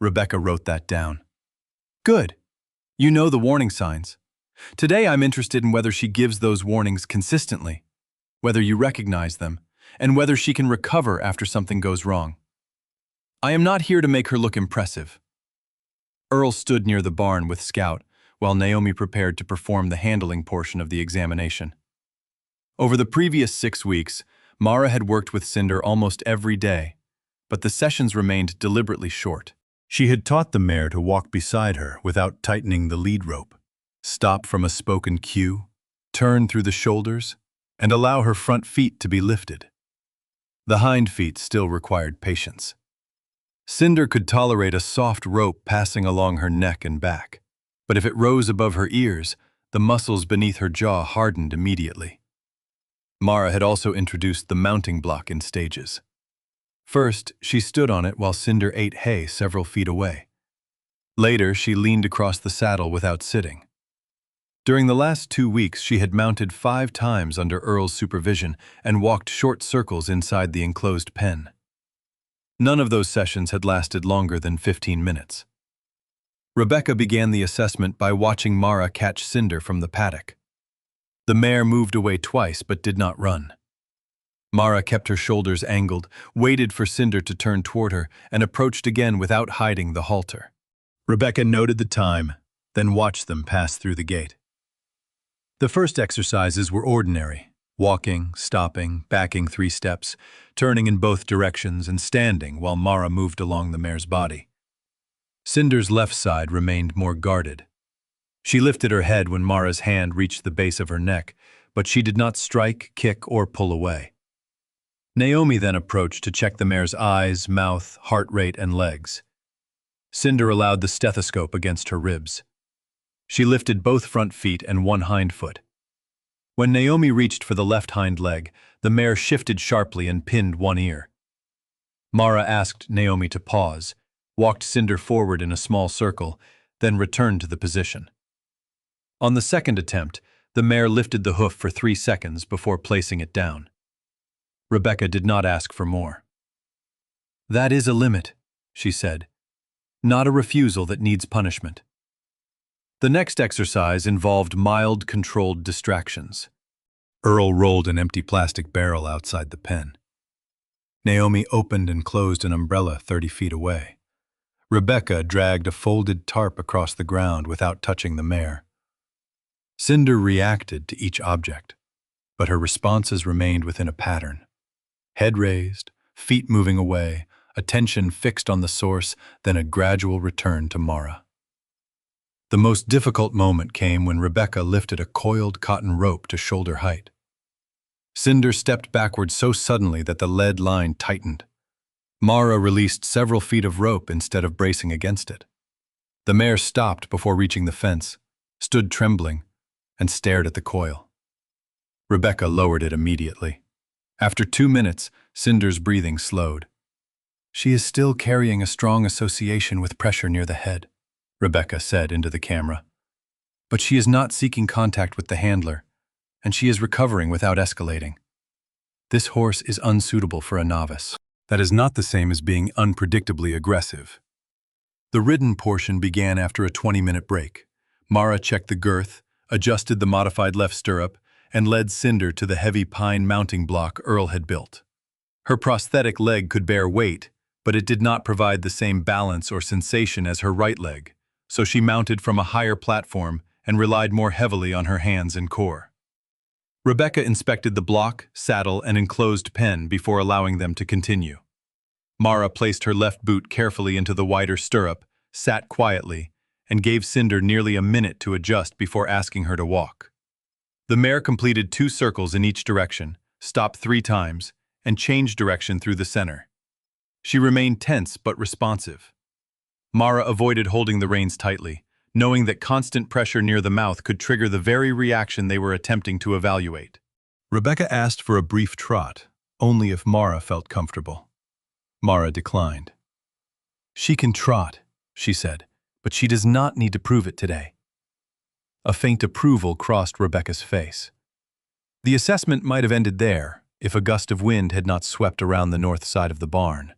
Rebecca wrote that down. Good. You know the warning signs. Today I'm interested in whether she gives those warnings consistently, whether you recognize them, and whether she can recover after something goes wrong. I am not here to make her look impressive. Earl stood near the barn with Scout, while Naomi prepared to perform the handling portion of the examination. Over the previous 6 weeks, Mara had worked with Cinder almost every day, but the sessions remained deliberately short. She had taught the mare to walk beside her without tightening the lead rope, stop from a spoken cue, turn through the shoulders, and allow her front feet to be lifted. The hind feet still required patience. Cinder could tolerate a soft rope passing along her neck and back, but if it rose above her ears, the muscles beneath her jaw hardened immediately. Mara had also introduced the mounting block in stages. First, she stood on it while Cinder ate hay several feet away. Later, she leaned across the saddle without sitting. During the last 2 weeks, she had mounted 5 times under Earl's supervision and walked short circles inside the enclosed pen. None of those sessions had lasted longer than 15 minutes. Rebecca began the assessment by watching Mara catch Cinder from the paddock. The mare moved away twice but did not run. Mara kept her shoulders angled, waited for Cinder to turn toward her, and approached again without hiding the halter. Rebecca noted the time, then watched them pass through the gate. The first exercises were ordinary: walking, stopping, backing 3 steps, turning in both directions, and standing while Mara moved along the mare's body. Cinder's left side remained more guarded. She lifted her head when Mara's hand reached the base of her neck, but she did not strike, kick, or pull away. Naomi then approached to check the mare's eyes, mouth, heart rate, and legs. Cinder allowed the stethoscope against her ribs. She lifted both front feet and one hind foot. When Naomi reached for the left hind leg, the mare shifted sharply and pinned one ear. Mara asked Naomi to pause, walked Cinder forward in a small circle, then returned to the position. On the second attempt, the mare lifted the hoof for 3 seconds before placing it down. Rebecca did not ask for more. "That is a limit," she said, "not a refusal that needs punishment." The next exercise involved mild, controlled distractions. Earl rolled an empty plastic barrel outside the pen. Naomi opened and closed an umbrella 30 feet away. Rebecca dragged a folded tarp across the ground without touching the mare. Cinder reacted to each object, but her responses remained within a pattern. Head raised, feet moving away, attention fixed on the source, then a gradual return to Mara. The most difficult moment came when Rebecca lifted a coiled cotton rope to shoulder height. Cinder stepped backward so suddenly that the lead line tightened. Mara released several feet of rope instead of bracing against it. The mare stopped before reaching the fence, stood trembling, and stared at the coil. Rebecca lowered it immediately. After 2 minutes, Cinder's breathing slowed. "She is still carrying a strong association with pressure near the head," Rebecca said into the camera. "But she is not seeking contact with the handler, and she is recovering without escalating. This horse is unsuitable for a novice." That is not the same as being unpredictably aggressive. The ridden portion began after a 20-minute break. Mara checked the girth, adjusted the modified left stirrup, and led Cinder to the heavy pine mounting block Earl had built. Her prosthetic leg could bear weight, but it did not provide the same balance or sensation as her right leg, so she mounted from a higher platform and relied more heavily on her hands and core. Rebecca inspected the block, saddle, and enclosed pen before allowing them to continue. Mara placed her left boot carefully into the wider stirrup, sat quietly, and gave Cinder nearly a minute to adjust before asking her to walk. The mare completed 2 circles in each direction, stopped 3 times, and changed direction through the center. She remained tense but responsive. Mara avoided holding the reins tightly, knowing that constant pressure near the mouth could trigger the very reaction they were attempting to evaluate. Rebecca asked for a brief trot, only if Mara felt comfortable. Mara declined. "She can trot," she said, "but she does not need to prove it today." A faint approval crossed Rebecca's face. The assessment might have ended there if a gust of wind had not swept around the north side of the barn.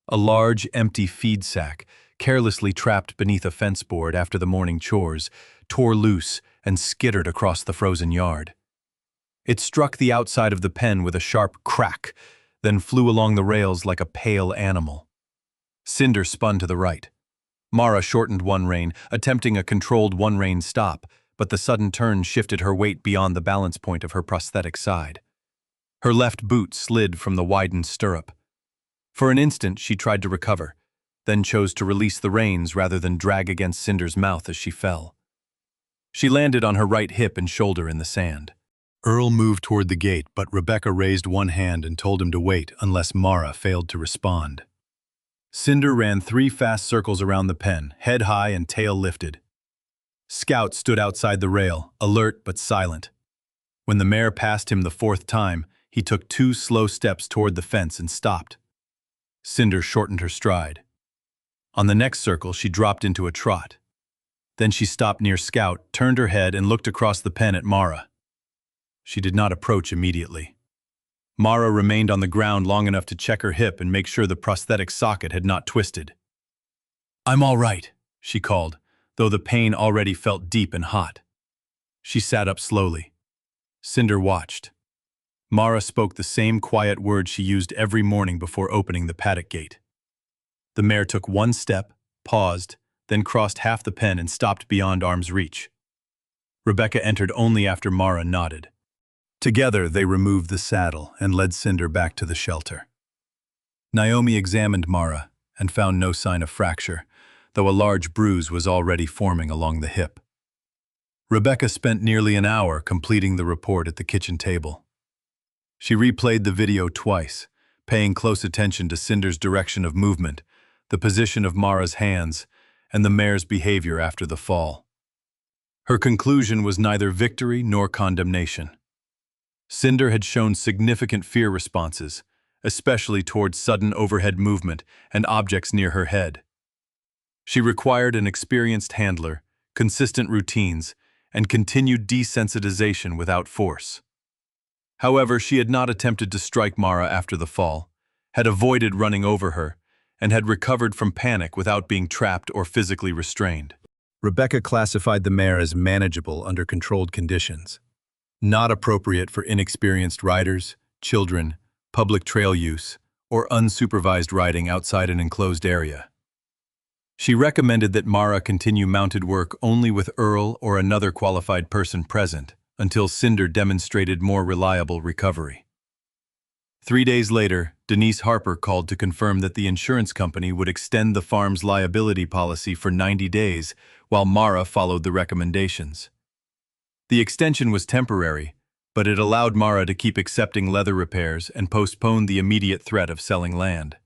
A large, empty feed sack, carelessly trapped beneath a fence board after the morning chores, tore loose and skittered across the frozen yard. It struck the outside of the pen with a sharp crack, then flew along the rails like a pale animal. Cinder spun to the right. Mara shortened one rein, attempting a controlled one-rein stop, but the sudden turn shifted her weight beyond the balance point of her prosthetic side. Her left boot slid from the widened stirrup. For an instant, she tried to recover, then chose to release the reins rather than drag against Cinder's mouth as she fell. She landed on her right hip and shoulder in the sand. Earl moved toward the gate, but Rebecca raised one hand and told him to wait unless Mara failed to respond. Cinder ran 3 fast circles around the pen, head high and tail lifted. Scout stood outside the rail, alert but silent. When the mare passed him the 4th time, he took 2 slow steps toward the fence and stopped. Cinder shortened her stride. On the next circle, she dropped into a trot. Then she stopped near Scout, turned her head, and looked across the pen at Mara. She did not approach immediately. Mara remained on the ground long enough to check her hip and make sure the prosthetic socket had not twisted. "I'm all right," she called, though the pain already felt deep and hot. She sat up slowly. Cinder watched. Mara spoke the same quiet words she used every morning before opening the paddock gate. The mare took 1 step, paused, then crossed half the pen and stopped beyond arm's reach. Rebecca entered only after Mara nodded. Together, they removed the saddle and led Cinder back to the shelter. Naomi examined Mara and found no sign of fracture, though a large bruise was already forming along the hip. Rebecca spent nearly an hour completing the report at the kitchen table. She replayed the video twice, paying close attention to Cinder's direction of movement, the position of Mara's hands, and the mare's behavior after the fall. Her conclusion was neither victory nor condemnation. Cinder had shown significant fear responses, especially towards sudden overhead movement and objects near her head. She required an experienced handler, consistent routines, and continued desensitization without force. However, she had not attempted to strike Mara after the fall, had avoided running over her, and had recovered from panic without being trapped or physically restrained. Rebecca classified the mare as manageable under controlled conditions, not appropriate for inexperienced riders, children, public trail use, or unsupervised riding outside an enclosed area. She recommended that Mara continue mounted work only with Earl or another qualified person present until Cinder demonstrated more reliable recovery. 3 days later, Denise Harper called to confirm that the insurance company would extend the farm's liability policy for 90 days while Mara followed the recommendations. The extension was temporary, but it allowed Mara to keep accepting leather repairs and postponed the immediate threat of selling land.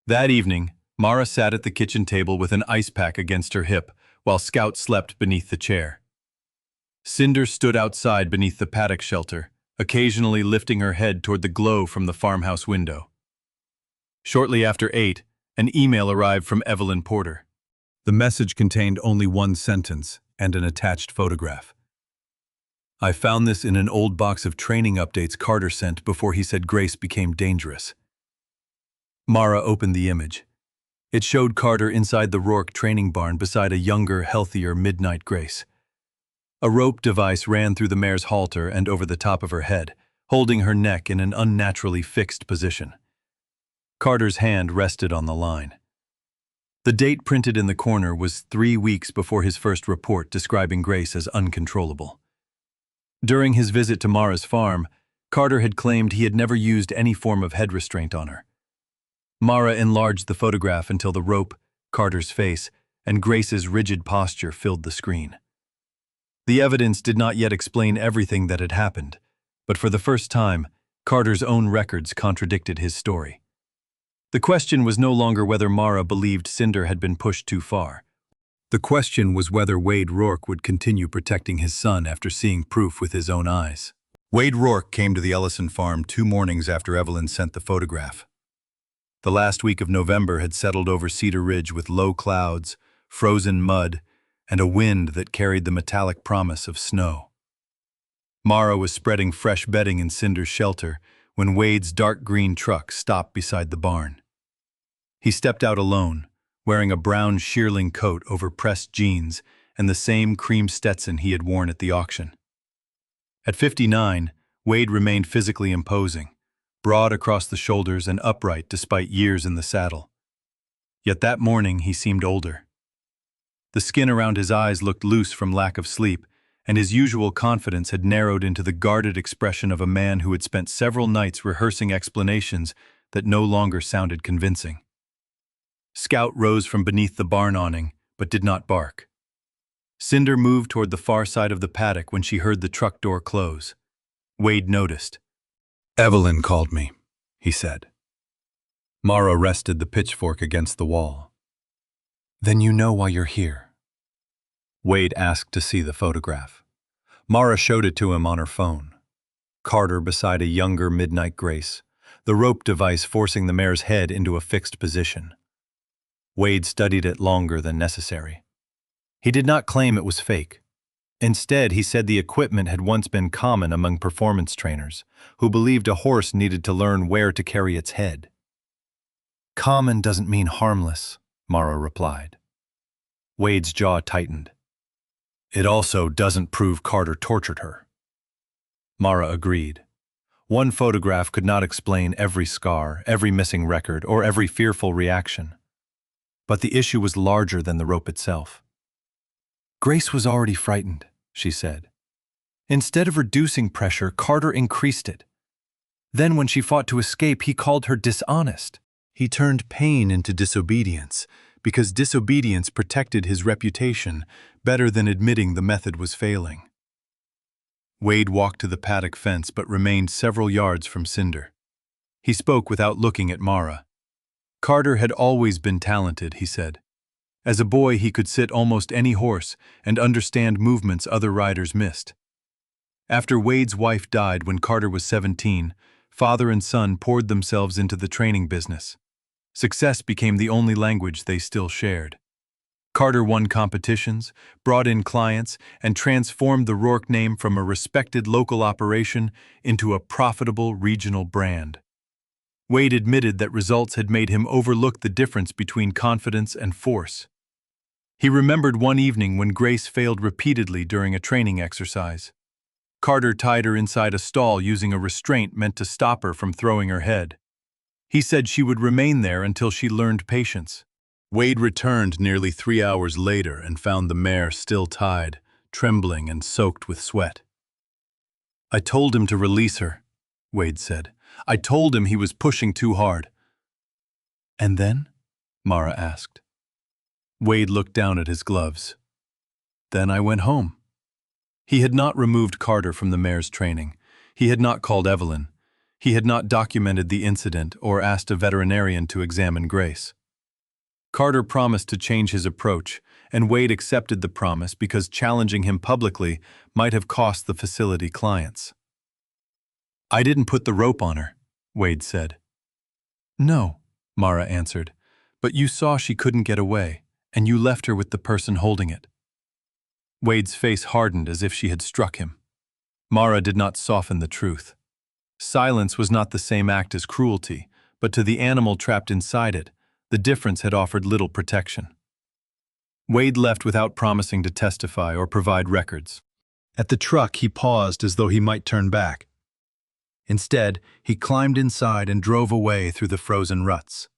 That evening, Mara sat at the kitchen table with an ice pack against her hip while Scout slept beneath the chair. Cinder stood outside beneath the paddock shelter, occasionally lifting her head toward the glow from the farmhouse window. Shortly after 8, an email arrived from Evelyn Porter. The message contained only 1 sentence and an attached photograph. "I found this in an old box of training updates Carter sent before he said Grace became dangerous." Mara opened the image. It showed Carter inside the Rourke training barn beside a younger, healthier Midnight Grace. A rope device ran through the mare's halter and over the top of her head, holding her neck in an unnaturally fixed position. Carter's hand rested on the line. The date printed in the corner was 3 weeks before his first report describing Grace as uncontrollable. During his visit to Mara's farm, Carter had claimed he had never used any form of head restraint on her. Mara enlarged the photograph until the rope, Carter's face, and Grace's rigid posture filled the screen. The evidence did not yet explain everything that had happened, but for the first time, Carter's own records contradicted his story. The question was no longer whether Mara believed Cinder had been pushed too far. The question was whether Wade Rourke would continue protecting his son after seeing proof with his own eyes. Wade Rourke came to the Ellison farm 2 mornings after Evelyn sent the photograph. The last week of November had settled over Cedar Ridge with low clouds, frozen mud, and a wind that carried the metallic promise of snow. Mara was spreading fresh bedding in Cinder's shelter when Wade's dark green truck stopped beside the barn. He stepped out alone, wearing a brown shearling coat over pressed jeans and the same cream Stetson he had worn at the auction. At 59, Wade remained physically imposing, broad across the shoulders and upright despite years in the saddle. Yet that morning he seemed older. The skin around his eyes looked loose from lack of sleep, and his usual confidence had narrowed into the guarded expression of a man who had spent several nights rehearsing explanations that no longer sounded convincing. Scout rose from beneath the barn awning, but did not bark. Cinder moved toward the far side of the paddock when she heard the truck door close. Wade noticed. "Evelyn called me," he said. Mara rested the pitchfork against the wall. "Then you know why you're here." Wade asked to see the photograph. Mara showed it to him on her phone. Carter beside a younger Midnight Grace, the rope device forcing the mare's head into a fixed position. Wade studied it longer than necessary. He did not claim it was fake. Instead, he said the equipment had once been common among performance trainers, who believed a horse needed to learn where to carry its head. "Common doesn't mean harmless," Mara replied. Wade's jaw tightened. "It also doesn't prove Carter tortured her." Mara agreed. One photograph could not explain every scar, every missing record, or every fearful reaction. But the issue was larger than the rope itself. "Grace was already frightened," she said. "Instead of reducing pressure, Carter increased it. Then when she fought to escape, he called her dishonest. He turned pain into disobedience, because disobedience protected his reputation better than admitting the method was failing." Wade walked to the paddock fence but remained several yards from Cinder. He spoke without looking at Mara. Carter had always been talented, he said. As a boy, he could sit almost any horse and understand movements other riders missed. After Wade's wife died when Carter was 17, father and son poured themselves into the training business. Success became the only language they still shared. Carter won competitions, brought in clients, and transformed the Rourke name from a respected local operation into a profitable regional brand. Wade admitted that results had made him overlook the difference between confidence and force. He remembered one evening when Grace failed repeatedly during a training exercise. Carter tied her inside a stall using a restraint meant to stop her from throwing her head. He said she would remain there until she learned patience. Wade returned nearly 3 hours later and found the mare still tied, trembling and soaked with sweat. "I told him to release her," Wade said. "I told him he was pushing too hard." "And then?" Mara asked. Wade looked down at his gloves. "Then I went home." He had not removed Carter from the mare's training. He had not called Evelyn. He had not documented the incident or asked a veterinarian to examine Grace. Carter promised to change his approach, and Wade accepted the promise because challenging him publicly might have cost the facility clients. "I didn't put the rope on her," Wade said. "No," Mara answered, "but you saw she couldn't get away, and you left her with the person holding it." Wade's face hardened as if she had struck him. Mara did not soften the truth. Silence was not the same act as cruelty, but to the animal trapped inside it, the difference had offered little protection. Wade left without promising to testify or provide records. At the truck, he paused as though he might turn back. Instead, he climbed inside and drove away through the frozen ruts.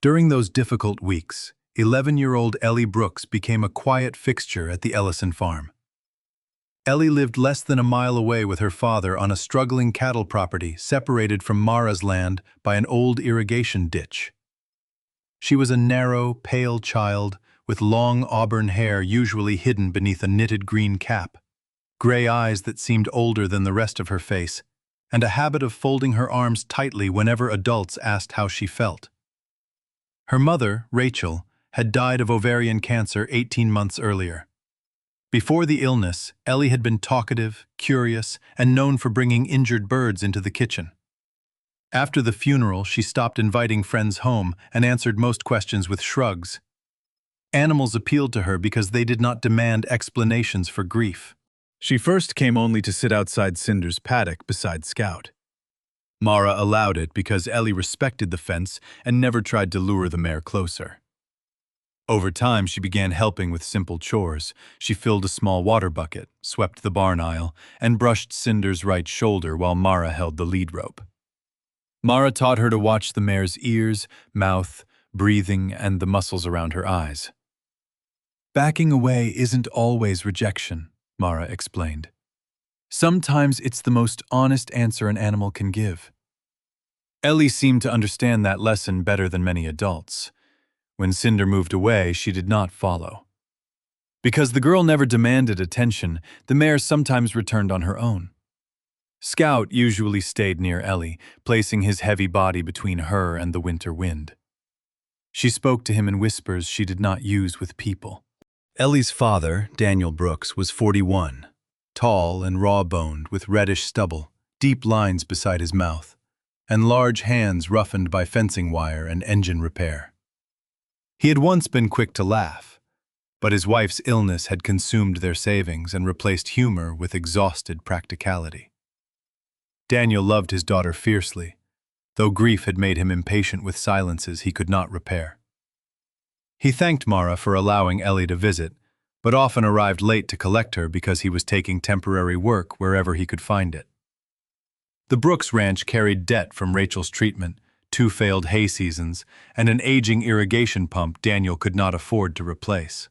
During those difficult weeks, 11-year-old Ellie Brooks became a quiet fixture at the Ellison farm. Ellie lived less than a mile away with her father on a struggling cattle property separated from Mara's land by an old irrigation ditch. She was a narrow, pale child with long auburn hair usually hidden beneath a knitted green cap, gray eyes that seemed older than the rest of her face, and a habit of folding her arms tightly whenever adults asked how she felt. Her mother, Rachel, had died of ovarian cancer 18 months earlier. Before the illness, Ellie had been talkative, curious, and known for bringing injured birds into the kitchen. After the funeral, she stopped inviting friends home and answered most questions with shrugs. Animals appealed to her because they did not demand explanations for grief. She first came only to sit outside Cinder's paddock beside Scout. Mara allowed it because Ellie respected the fence and never tried to lure the mare closer. Over time, she began helping with simple chores. She filled a small water bucket, swept the barn aisle, and brushed Cinder's right shoulder while Mara held the lead rope. Mara taught her to watch the mare's ears, mouth, breathing, and the muscles around her eyes. Backing away isn't always rejection, Mara explained. Sometimes it's the most honest answer an animal can give. Ellie seemed to understand that lesson better than many adults. When Cinder moved away, she did not follow. Because the girl never demanded attention, the mare sometimes returned on her own. Scout usually stayed near Ellie, placing his heavy body between her and the winter wind. She spoke to him in whispers she did not use with people. Ellie's father, Daniel Brooks, was 41, tall and raw-boned with reddish stubble, deep lines beside his mouth, and large hands roughened by fencing wire and engine repair. He had once been quick to laugh, but his wife's illness had consumed their savings and replaced humor with exhausted practicality. Daniel loved his daughter fiercely, though grief had made him impatient with silences he could not repair. He thanked Mara for allowing Ellie to visit, but often arrived late to collect her because he was taking temporary work wherever he could find it. The Brooks Ranch carried debt from Rachel's treatment, 2 failed hay seasons, and an aging irrigation pump Daniel could not afford to replace.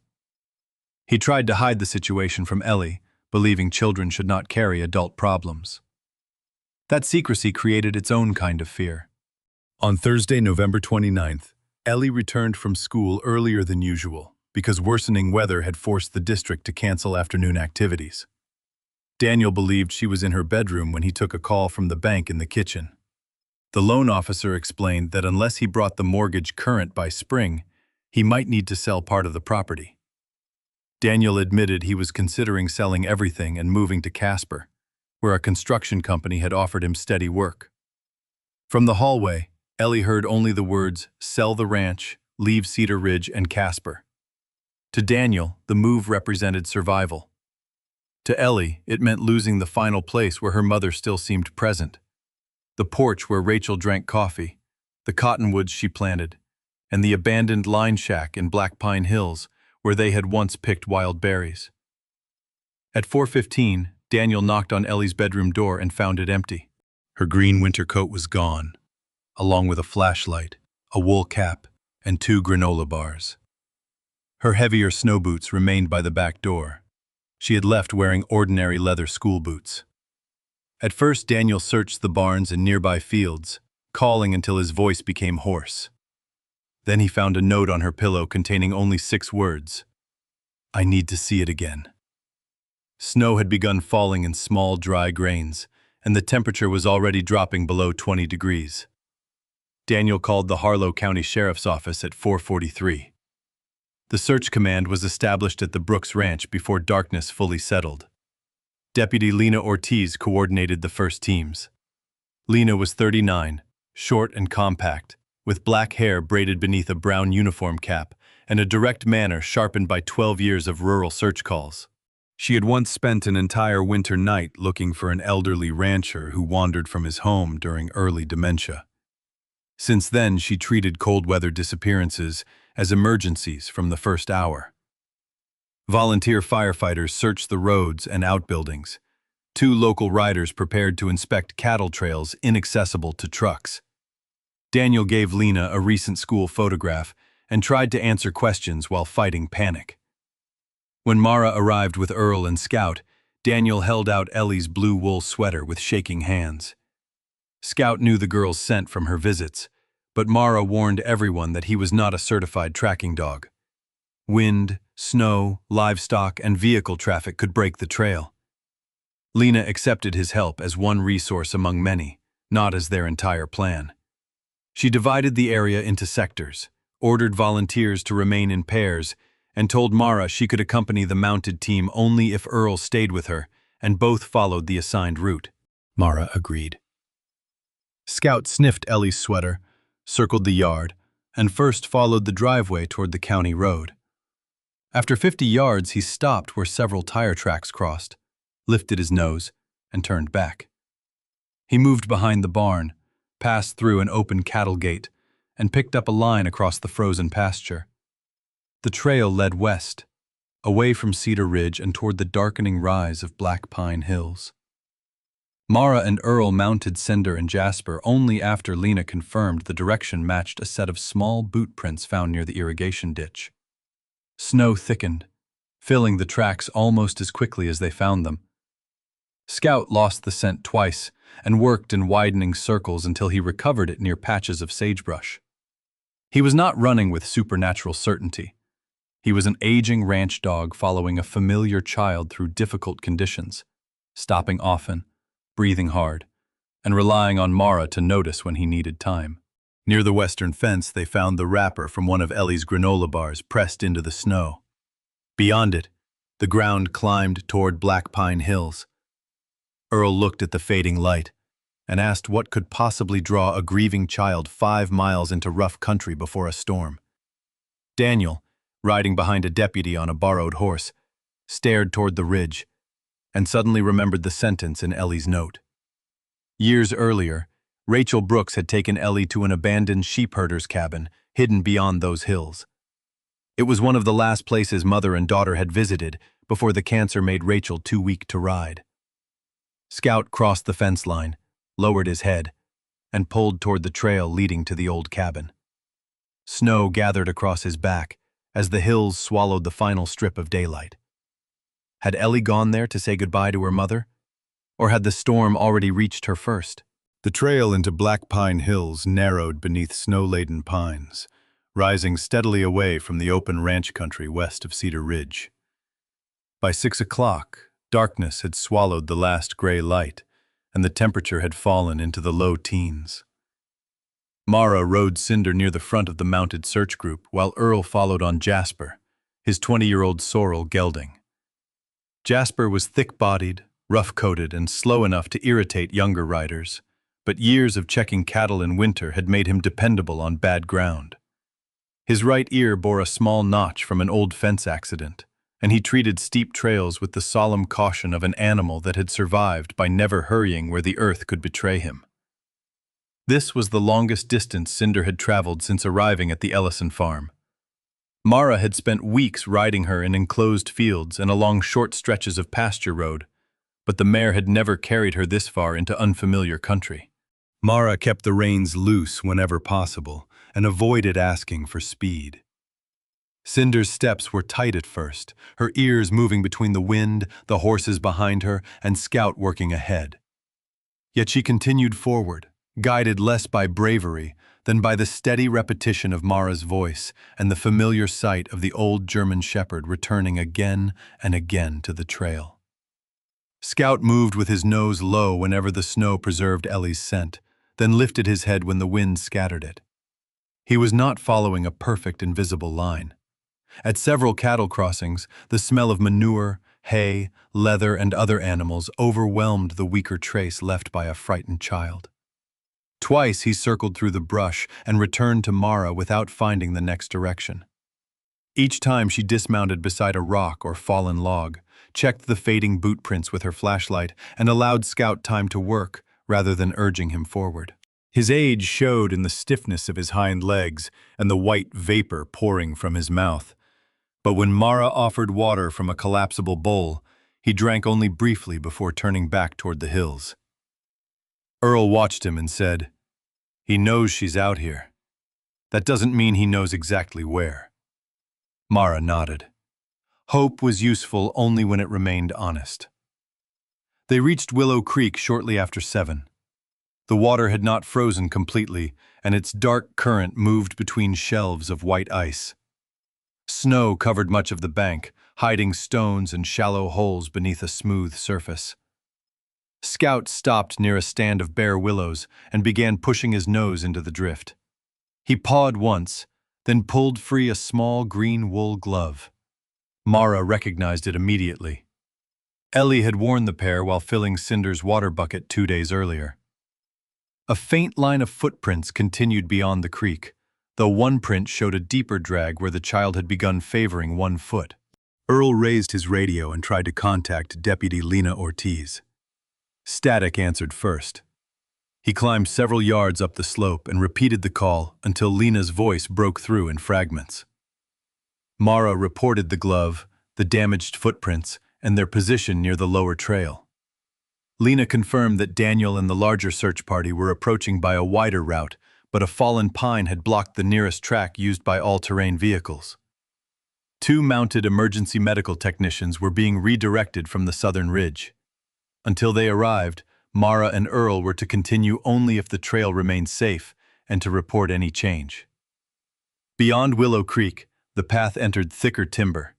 He tried to hide the situation from Ellie, believing children should not carry adult problems. That secrecy created its own kind of fear. On Thursday, November 29th, Ellie returned from school earlier than usual because worsening weather had forced the district to cancel afternoon activities. Daniel believed she was in her bedroom when he took a call from the bank in the kitchen. The loan officer explained that unless he brought the mortgage current by spring, he might need to sell part of the property. Daniel admitted he was considering selling everything and moving to Casper, where a construction company had offered him steady work. From the hallway, Ellie heard only the words, "Sell the ranch, leave Cedar Ridge and Casper." To Daniel, the move represented survival. To Ellie, it meant losing the final place where her mother still seemed present. The porch where Rachel drank coffee, the cottonwoods she planted, and the abandoned line shack in Black Pine Hills where they had once picked wild berries. At 4:15, Daniel knocked on Ellie's bedroom door and found it empty. Her green winter coat was gone, along with a flashlight, a wool cap, and 2 granola bars. Her heavier snow boots remained by the back door. She had left wearing ordinary leather school boots. At first, Daniel searched the barns and nearby fields, calling until his voice became hoarse. Then he found a note on her pillow containing only 6 words. "I need to see it again." Snow had begun falling in small, dry grains, and the temperature was already dropping below 20 degrees. Daniel called the Harlow County Sheriff's Office at 4:43. The search command was established at the Brooks Ranch before darkness fully settled. Deputy Lena Ortiz coordinated the first teams. Lena was 39, short and compact, with black hair braided beneath a brown uniform cap and a direct manner sharpened by 12 years of rural search calls. She had once spent an entire winter night looking for an elderly rancher who wandered from his home during early dementia. Since then, she treated cold-weather disappearances as emergencies from the first hour. Volunteer firefighters searched the roads and outbuildings. 2 local riders prepared to inspect cattle trails inaccessible to trucks. Daniel gave Lena a recent school photograph and tried to answer questions while fighting panic. When Mara arrived with Earl and Scout, Daniel held out Ellie's blue wool sweater with shaking hands. Scout knew the girl's scent from her visits, but Mara warned everyone that he was not a certified tracking dog. Wind, snow, livestock, and vehicle traffic could break the trail. Lena accepted his help as one resource among many, not as their entire plan. She divided the area into sectors, ordered volunteers to remain in pairs, and told Mara she could accompany the mounted team only if Earl stayed with her, and both followed the assigned route. Mara agreed. Scout sniffed Ellie's sweater, circled the yard, and first followed the driveway toward the county road. After 50 yards, he stopped where several tire tracks crossed, lifted his nose, and turned back. He moved behind the barn, passed through an open cattle gate, and picked up a line across the frozen pasture. The trail led west, away from Cedar Ridge and toward the darkening rise of Black Pine Hills. Mara and Earl mounted Cinder and Jasper only after Lena confirmed the direction matched a set of small boot prints found near the irrigation ditch. Snow thickened, filling the tracks almost as quickly as they found them. Scout lost the scent twice and worked in widening circles until he recovered it near patches of sagebrush. He was not running with supernatural certainty. He was an aging ranch dog following a familiar child through difficult conditions, stopping often, breathing hard, and relying on Mara to notice when he needed time. Near the western fence, they found the wrapper from one of Ellie's granola bars pressed into the snow. Beyond it, the ground climbed toward Black Pine Hills. Earl looked at the fading light and asked what could possibly draw a grieving child 5 miles into rough country before a storm. Daniel, riding behind a deputy on a borrowed horse, stared toward the ridge and suddenly remembered the sentence in Ellie's note. Years earlier, Rachel Brooks had taken Ellie to an abandoned sheepherder's cabin hidden beyond those hills. It was one of the last places mother and daughter had visited before the cancer made Rachel too weak to ride. Scout crossed the fence line, lowered his head, and pulled toward the trail leading to the old cabin. Snow gathered across his back as the hills swallowed the final strip of daylight. Had Ellie gone there to say goodbye to her mother? Or had the storm already reached her first? The trail into Black Pine Hills narrowed beneath snow-laden pines, rising steadily away from the open ranch country west of Cedar Ridge. By 6 o'clock, darkness had swallowed the last gray light, and the temperature had fallen into the low teens. Mara rode Cinder near the front of the mounted search group, while Earl followed on Jasper, his 20-year-old sorrel gelding. Jasper was thick-bodied, rough-coated, and slow enough to irritate younger riders, but years of checking cattle in winter had made him dependable on bad ground. His right ear bore a small notch from an old fence accident, and he treated steep trails with the solemn caution of an animal that had survived by never hurrying where the earth could betray him. This was the longest distance Cinder had traveled since arriving at the Ellison farm. Mara had spent weeks riding her in enclosed fields and along short stretches of pasture road, but the mare had never carried her this far into unfamiliar country. Mara kept the reins loose whenever possible and avoided asking for speed. Cinder's steps were tight at first, her ears moving between the wind, the horses behind her, and Scout working ahead. Yet she continued forward, guided less by bravery than by the steady repetition of Mara's voice and the familiar sight of the old German shepherd returning again and again to the trail. Scout moved with his nose low whenever the snow preserved Ellie's scent, then lifted his head when the wind scattered it. He was not following a perfect invisible line. At several cattle crossings, the smell of manure, hay, leather, and other animals overwhelmed the weaker trace left by a frightened child. Twice he circled through the brush and returned to Mara without finding the next direction. Each time she dismounted beside a rock or fallen log, checked the fading boot prints with her flashlight, and allowed Scout time to work rather than urging him forward. His age showed in the stiffness of his hind legs and the white vapor pouring from his mouth. But when Mara offered water from a collapsible bowl, he drank only briefly before turning back toward the hills. Earl watched him and said, "He knows she's out here. That doesn't mean he knows exactly where." Mara nodded. Hope was useful only when it remained honest. They reached Willow Creek shortly after 7. The water had not frozen completely, and its dark current moved between shelves of white ice. Snow covered much of the bank, hiding stones and shallow holes beneath a smooth surface. Scout stopped near a stand of bare willows and began pushing his nose into the drift. He pawed once, then pulled free a small green wool glove. Mara recognized it immediately. Ellie had worn the pair while filling Cinder's water bucket 2 days earlier. A faint line of footprints continued beyond the creek, though one print showed a deeper drag where the child had begun favoring one foot. Earl raised his radio and tried to contact Deputy Lena Ortiz. Static answered first. He climbed several yards up the slope and repeated the call until Lena's voice broke through in fragments. Mara reported the glove, the damaged footprints, and their position near the lower trail. Lena confirmed that Daniel and the larger search party were approaching by a wider route, but a fallen pine had blocked the nearest track used by all-terrain vehicles. 2 mounted emergency medical technicians were being redirected from the southern ridge. Until they arrived, Mara and Earl were to continue only if the trail remained safe and to report any change. Beyond Willow Creek, the path entered thicker timber.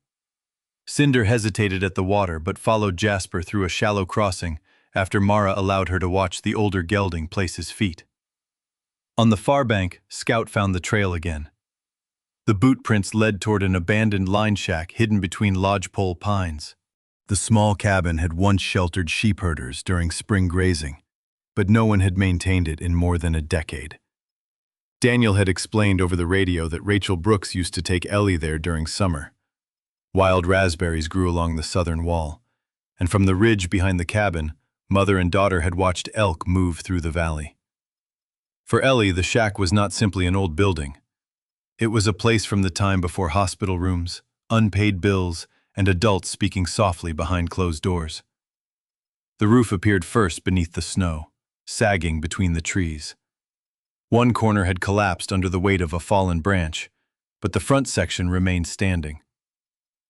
Cinder hesitated at the water but followed Jasper through a shallow crossing after Mara allowed her to watch the older gelding place his feet. On the far bank, Scout found the trail again. The boot prints led toward an abandoned line shack hidden between lodgepole pines. The small cabin had once sheltered sheep herders during spring grazing, but no one had maintained it in more than a decade. Daniel had explained over the radio that Rachel Brooks used to take Ellie there during summer. Wild raspberries grew along the southern wall, and from the ridge behind the cabin, mother and daughter had watched elk move through the valley. For Ellie, the shack was not simply an old building. It was a place from the time before hospital rooms, unpaid bills, and adults speaking softly behind closed doors. The roof appeared first beneath the snow, sagging between the trees. One corner had collapsed under the weight of a fallen branch, but the front section remained standing.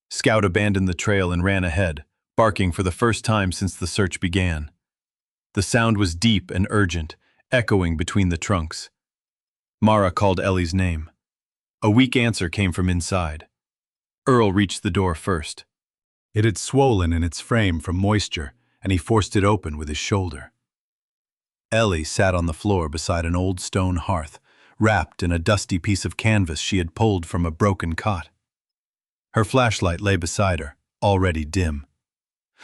Scout abandoned the trail and ran ahead, barking for the first time since the search began. The sound was deep and urgent, echoing between the trunks. Mara called Ellie's name. A weak answer came from inside. Earl reached the door first. It had swollen in its frame from moisture, and he forced it open with his shoulder. Ellie sat on the floor beside an old stone hearth, wrapped in a dusty piece of canvas she had pulled from a broken cot. Her flashlight lay beside her, already dim.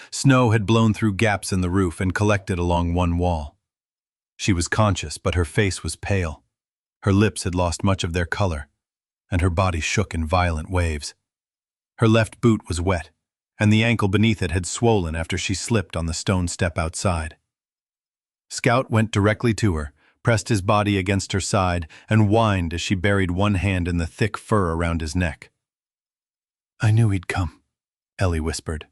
Snow had blown through gaps in the roof and collected along one wall. She was conscious, but her face was pale. Her lips had lost much of their color, and her body shook in violent waves. Her left boot was wet, and the ankle beneath it had swollen after she slipped on the stone step outside. Scout went directly to her, pressed his body against her side, and whined as she buried one hand in the thick fur around his neck. "I knew he'd come," Ellie whispered.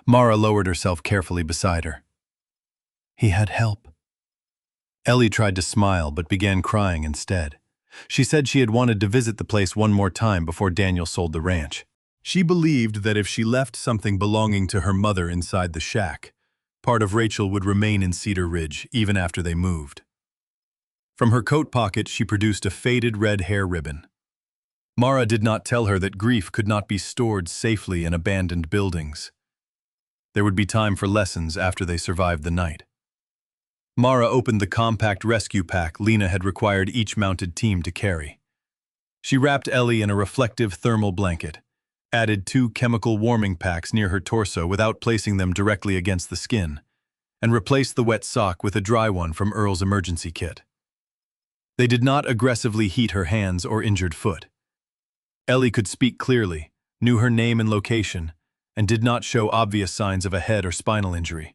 Mara lowered herself carefully beside her. "He had help." Ellie tried to smile but began crying instead. She said she had wanted to visit the place one more time before Daniel sold the ranch. She believed that if she left something belonging to her mother inside the shack, part of Rachel would remain in Cedar Ridge even after they moved. From her coat pocket, she produced a faded red hair ribbon. Mara did not tell her that grief could not be stored safely in abandoned buildings. There would be time for lessons after they survived the night. Mara opened the compact rescue pack Lena had required each mounted team to carry. She wrapped Ellie in a reflective thermal blanket, added 2 chemical warming packs near her torso without placing them directly against the skin, and replaced the wet sock with a dry one from Earl's emergency kit. They did not aggressively heat her hands or injured foot. Ellie could speak clearly, knew her name and location, and did not show obvious signs of a head or spinal injury.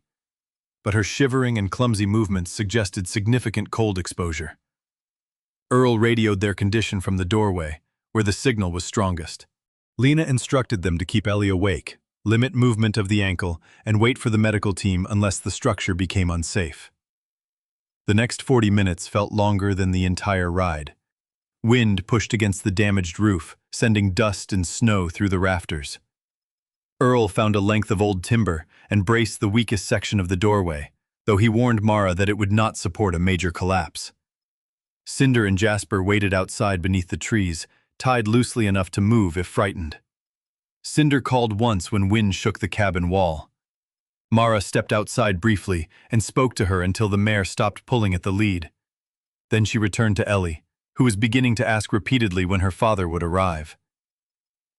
But her shivering and clumsy movements suggested significant cold exposure. Earl radioed their condition from the doorway, where the signal was strongest. Lena instructed them to keep Ellie awake, limit movement of the ankle, and wait for the medical team unless the structure became unsafe. The next 40 minutes felt longer than the entire ride. Wind pushed against the damaged roof, sending dust and snow through the rafters. Earl found a length of old timber and braced the weakest section of the doorway, though he warned Mara that it would not support a major collapse. Cinder and Jasper waited outside beneath the trees, tied loosely enough to move if frightened. Cinder called once when wind shook the cabin wall. Mara stepped outside briefly and spoke to her until the mare stopped pulling at the lead. Then she returned to Ellie, who was beginning to ask repeatedly when her father would arrive.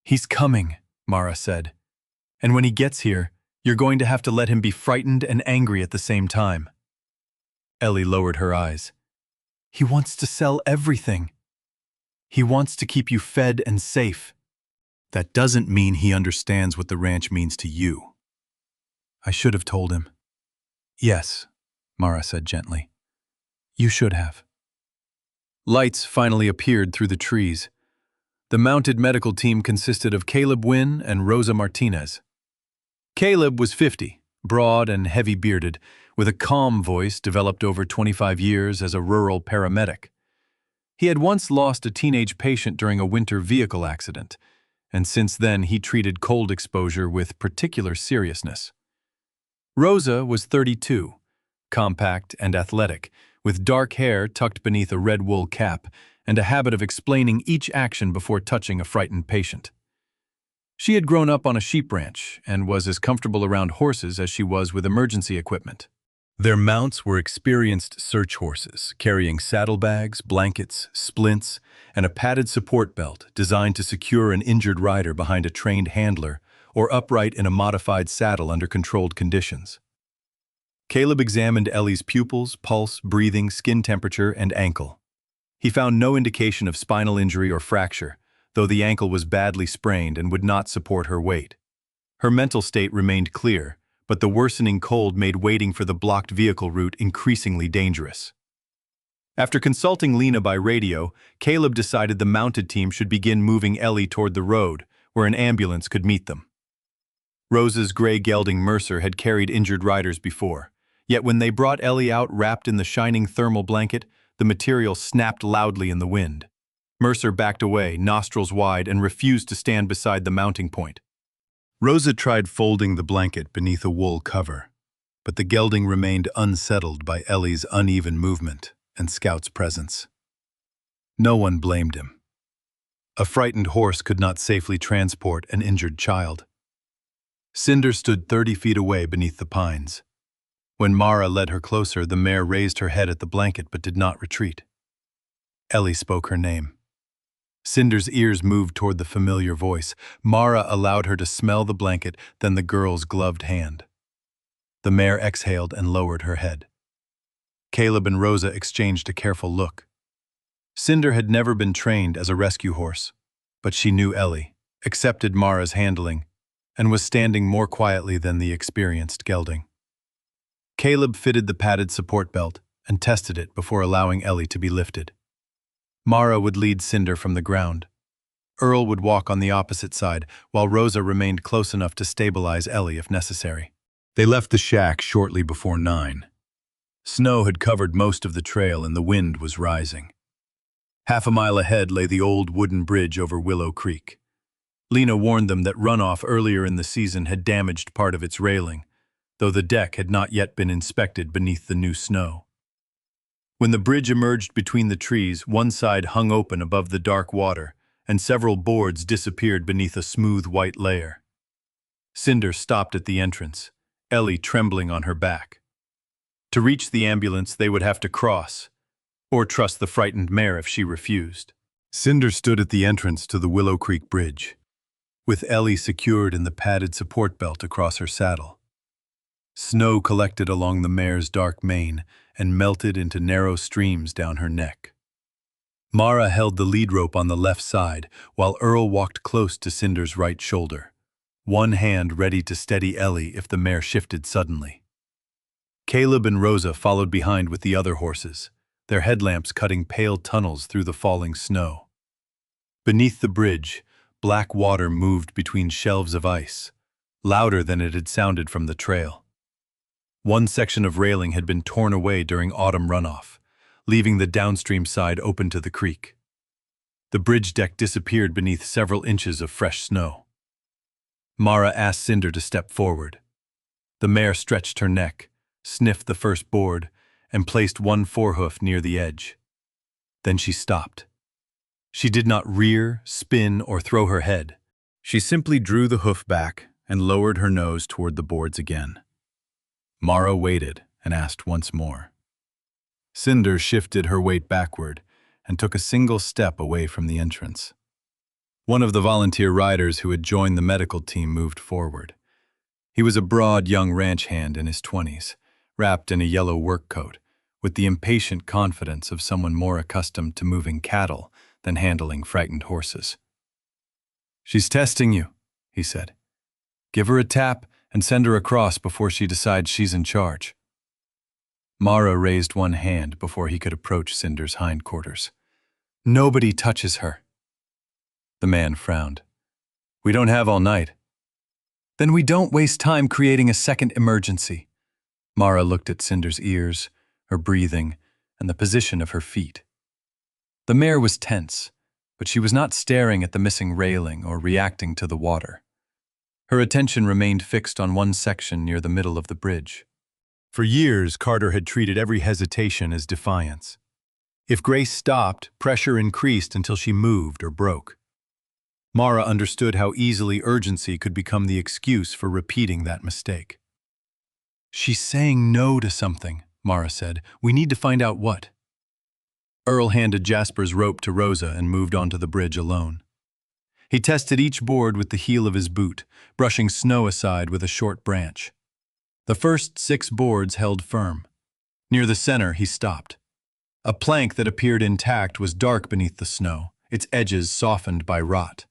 "He's coming," Mara said. "And when he gets here, you're going to have to let him be frightened and angry at the same time." Ellie lowered her eyes. "He wants to sell everything. He wants to keep you fed and safe." That doesn't mean he understands what the ranch means to you. I should have told him. Yes, Mara said gently. You should have. Lights finally appeared through the trees. The mounted medical team consisted of Caleb Wynn and Rosa Martinez. Caleb was 50, broad and heavy-bearded, with a calm voice developed over 25 years as a rural paramedic. He had once lost a teenage patient during a winter vehicle accident, and since then he treated cold exposure with particular seriousness. Rosa was 32, compact and athletic, with dark hair tucked beneath a red wool cap and a habit of explaining each action before touching a frightened patient. She had grown up on a sheep ranch and was as comfortable around horses as she was with emergency equipment. Their mounts were experienced search horses, carrying saddlebags, blankets, splints, and a padded support belt designed to secure an injured rider behind a trained handler or upright in a modified saddle under controlled conditions. Caleb examined Ellie's pupils, pulse, breathing, skin temperature, and ankle. He found no indication of spinal injury or fracture, though the ankle was badly sprained and would not support her weight. Her mental state remained clear, but the worsening cold made waiting for the blocked vehicle route increasingly dangerous. After consulting Lena by radio, Caleb decided the mounted team should begin moving Ellie toward the road, where an ambulance could meet them. Rosa's gray gelding Mercer had carried injured riders before, yet when they brought Ellie out wrapped in the shining thermal blanket, the material snapped loudly in the wind. Mercer backed away, nostrils wide, and refused to stand beside the mounting point. Rosa tried folding the blanket beneath a wool cover, but the gelding remained unsettled by Ellie's uneven movement and Scout's presence. No one blamed him. A frightened horse could not safely transport an injured child. Cinder stood 30 feet away beneath the pines. When Mara led her closer, the mare raised her head at the blanket but did not retreat. Ellie spoke her name. Cinder's ears moved toward the familiar voice. Mara allowed her to smell the blanket, then the girl's gloved hand. The mare exhaled and lowered her head. Caleb and Rosa exchanged a careful look. Cinder had never been trained as a rescue horse, but she knew Ellie, accepted Mara's handling, and was standing more quietly than the experienced gelding. Caleb fitted the padded support belt and tested it before allowing Ellie to be lifted. Mara would lead Cinder from the ground. Earl would walk on the opposite side, while Rosa remained close enough to stabilize Ellie if necessary. They left the shack shortly before 9. Snow had covered most of the trail and the wind was rising. Half a mile ahead lay the old wooden bridge over Willow Creek. Lena warned them that runoff earlier in the season had damaged part of its railing, though the deck had not yet been inspected beneath the new snow. When the bridge emerged between the trees, one side hung open above the dark water, and several boards disappeared beneath a smooth white layer. Cinder stopped at the entrance, Ellie trembling on her back. To reach the ambulance, they would have to cross, or trust the frightened mare if she refused. Cinder stood at the entrance to the Willow Creek Bridge, with Ellie secured in the padded support belt across her saddle. Snow collected along the mare's dark mane and melted into narrow streams down her neck. Mara held the lead rope on the left side, while Earl walked close to Cinder's right shoulder, one hand ready to steady Ellie if the mare shifted suddenly. Caleb and Rosa followed behind with the other horses, their headlamps cutting pale tunnels through the falling snow. Beneath the bridge, black water moved between shelves of ice, louder than it had sounded from the trail. One section of railing had been torn away during autumn runoff, leaving the downstream side open to the creek. The bridge deck disappeared beneath several inches of fresh snow. Mara asked Cinder to step forward. The mare stretched her neck, sniffed the first board, and placed one forehoof near the edge. Then she stopped. She did not rear, spin, or throw her head. She simply drew the hoof back and lowered her nose toward the boards again. Mara waited and asked once more. Cinder shifted her weight backward and took a single step away from the entrance. One of the volunteer riders who had joined the medical team moved forward. He was a broad young ranch hand in his 20s, wrapped in a yellow work coat, with the impatient confidence of someone more accustomed to moving cattle than handling frightened horses. "She's testing you," he said. "Give her a tap and send her across before she decides she's in charge." Mara raised one hand before he could approach Cinder's hindquarters. "Nobody touches her." The man frowned. "We don't have all night." "Then we don't waste time creating a second emergency." Mara looked at Cinder's ears, her breathing, and the position of her feet. The mare was tense, but she was not staring at the missing railing or reacting to the water. Her attention remained fixed on one section near the middle of the bridge. For years, Carter had treated every hesitation as defiance. If Grace stopped, pressure increased until she moved or broke. Mara understood how easily urgency could become the excuse for repeating that mistake. "She's saying no to something," Mara said. "We need to find out what." Earl handed Jasper's rope to Rosa and moved onto the bridge alone. He tested each board with the heel of his boot, brushing snow aside with a short branch. The first 6 boards held firm. Near the center, he stopped. A plank that appeared intact was dark beneath the snow, its edges softened by rot.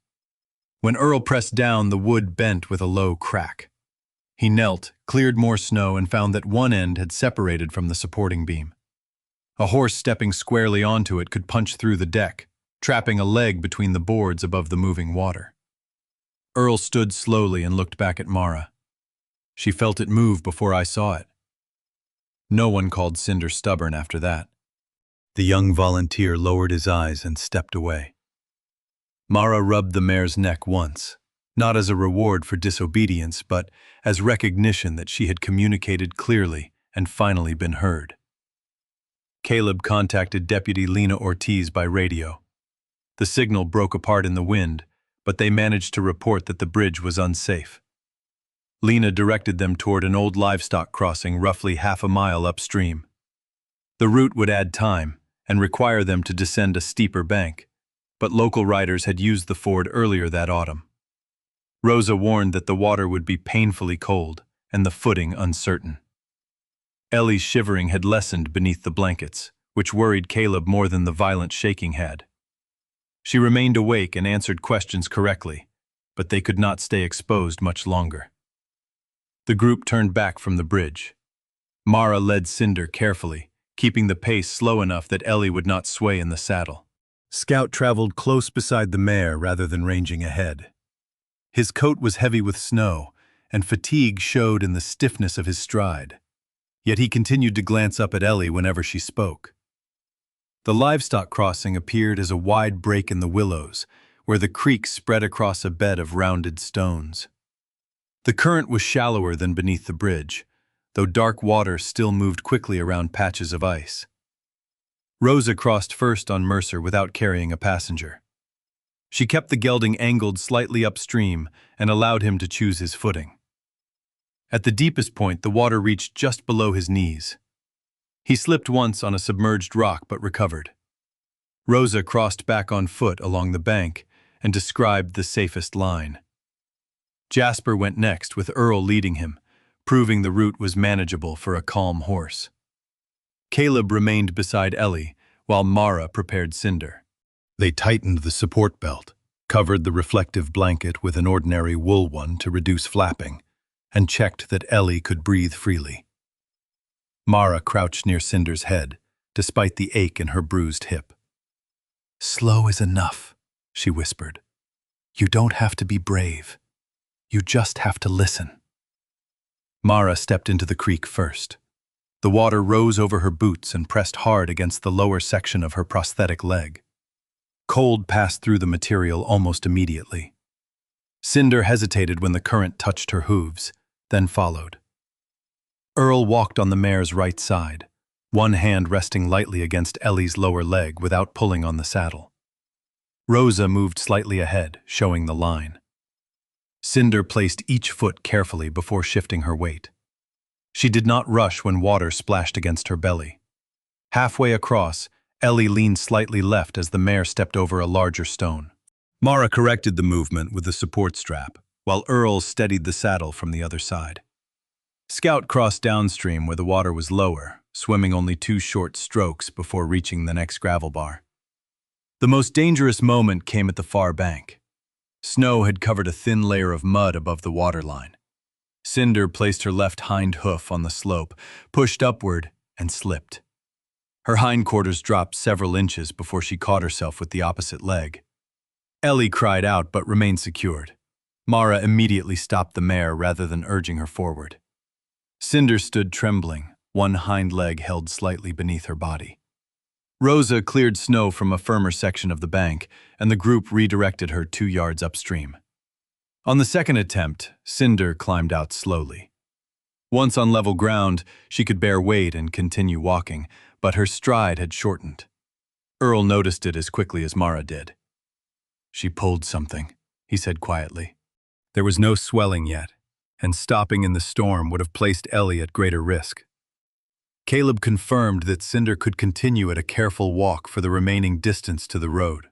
When Earl pressed down, the wood bent with a low crack. He knelt, cleared more snow, and found that one end had separated from the supporting beam. A horse stepping squarely onto it could punch through the deck, trapping a leg between the boards above the moving water. Earl stood slowly and looked back at Mara. "She felt it move before I saw it." No one called Cinder stubborn after that. The young volunteer lowered his eyes and stepped away. Mara rubbed the mare's neck once, not as a reward for disobedience, but as recognition that she had communicated clearly and finally been heard. Caleb contacted Deputy Lena Ortiz by radio. The signal broke apart in the wind, but they managed to report that the bridge was unsafe. Lena directed them toward an old livestock crossing roughly half a mile upstream. The route would add time and require them to descend a steeper bank, but local riders had used the ford earlier that autumn. Rosa warned that the water would be painfully cold and the footing uncertain. Ellie's shivering had lessened beneath the blankets, which worried Caleb more than the violent shaking had. She remained awake and answered questions correctly, but they could not stay exposed much longer. The group turned back from the bridge. Mara led Cinder carefully, keeping the pace slow enough that Ellie would not sway in the saddle. Scout traveled close beside the mare rather than ranging ahead. His coat was heavy with snow, and fatigue showed in the stiffness of his stride. Yet he continued to glance up at Ellie whenever she spoke. The livestock crossing appeared as a wide break in the willows, where the creek spread across a bed of rounded stones. The current was shallower than beneath the bridge, though dark water still moved quickly around patches of ice. Rosa crossed first on Mercer without carrying a passenger. She kept the gelding angled slightly upstream and allowed him to choose his footing. At the deepest point, the water reached just below his knees. He slipped once on a submerged rock but recovered. Rosa crossed back on foot along the bank and described the safest line. Jasper went next, with Earl leading him, proving the route was manageable for a calm horse. Caleb remained beside Ellie, while Mara prepared Cinder. They tightened the support belt, covered the reflective blanket with an ordinary wool one to reduce flapping, and checked that Ellie could breathe freely. Mara crouched near Cinder's head, despite the ache in her bruised hip. "Slow is enough," she whispered. "You don't have to be brave. You just have to listen." Mara stepped into the creek first. The water rose over her boots and pressed hard against the lower section of her prosthetic leg. Cold passed through the material almost immediately. Cinder hesitated when the current touched her hooves, then followed. Earl walked on the mare's right side, one hand resting lightly against Ellie's lower leg without pulling on the saddle. Rosa moved slightly ahead, showing the line. Cinder placed each foot carefully before shifting her weight. She did not rush when water splashed against her belly. Halfway across, Ellie leaned slightly left as the mare stepped over a larger stone. Mara corrected the movement with the support strap, while Earl steadied the saddle from the other side. Scout crossed downstream where the water was lower, swimming only 2 short strokes before reaching the next gravel bar. The most dangerous moment came at the far bank. Snow had covered a thin layer of mud above the waterline. Cinder placed her left hind hoof on the slope, pushed upward, and slipped. Her hindquarters dropped several inches before she caught herself with the opposite leg. Ellie cried out but remained secured. Mara immediately stopped the mare rather than urging her forward. Cinder stood trembling, one hind leg held slightly beneath her body. Rosa cleared Snow from a firmer section of the bank, and the group redirected her 2 yards upstream. On the second attempt, Cinder climbed out slowly. Once on level ground, she could bear weight and continue walking, but her stride had shortened. Earl noticed it as quickly as Mara did. "She pulled something," he said quietly. There was no swelling yet, and stopping in the storm would have placed Ellie at greater risk. Caleb confirmed that Cinder could continue at a careful walk for the remaining distance to the road.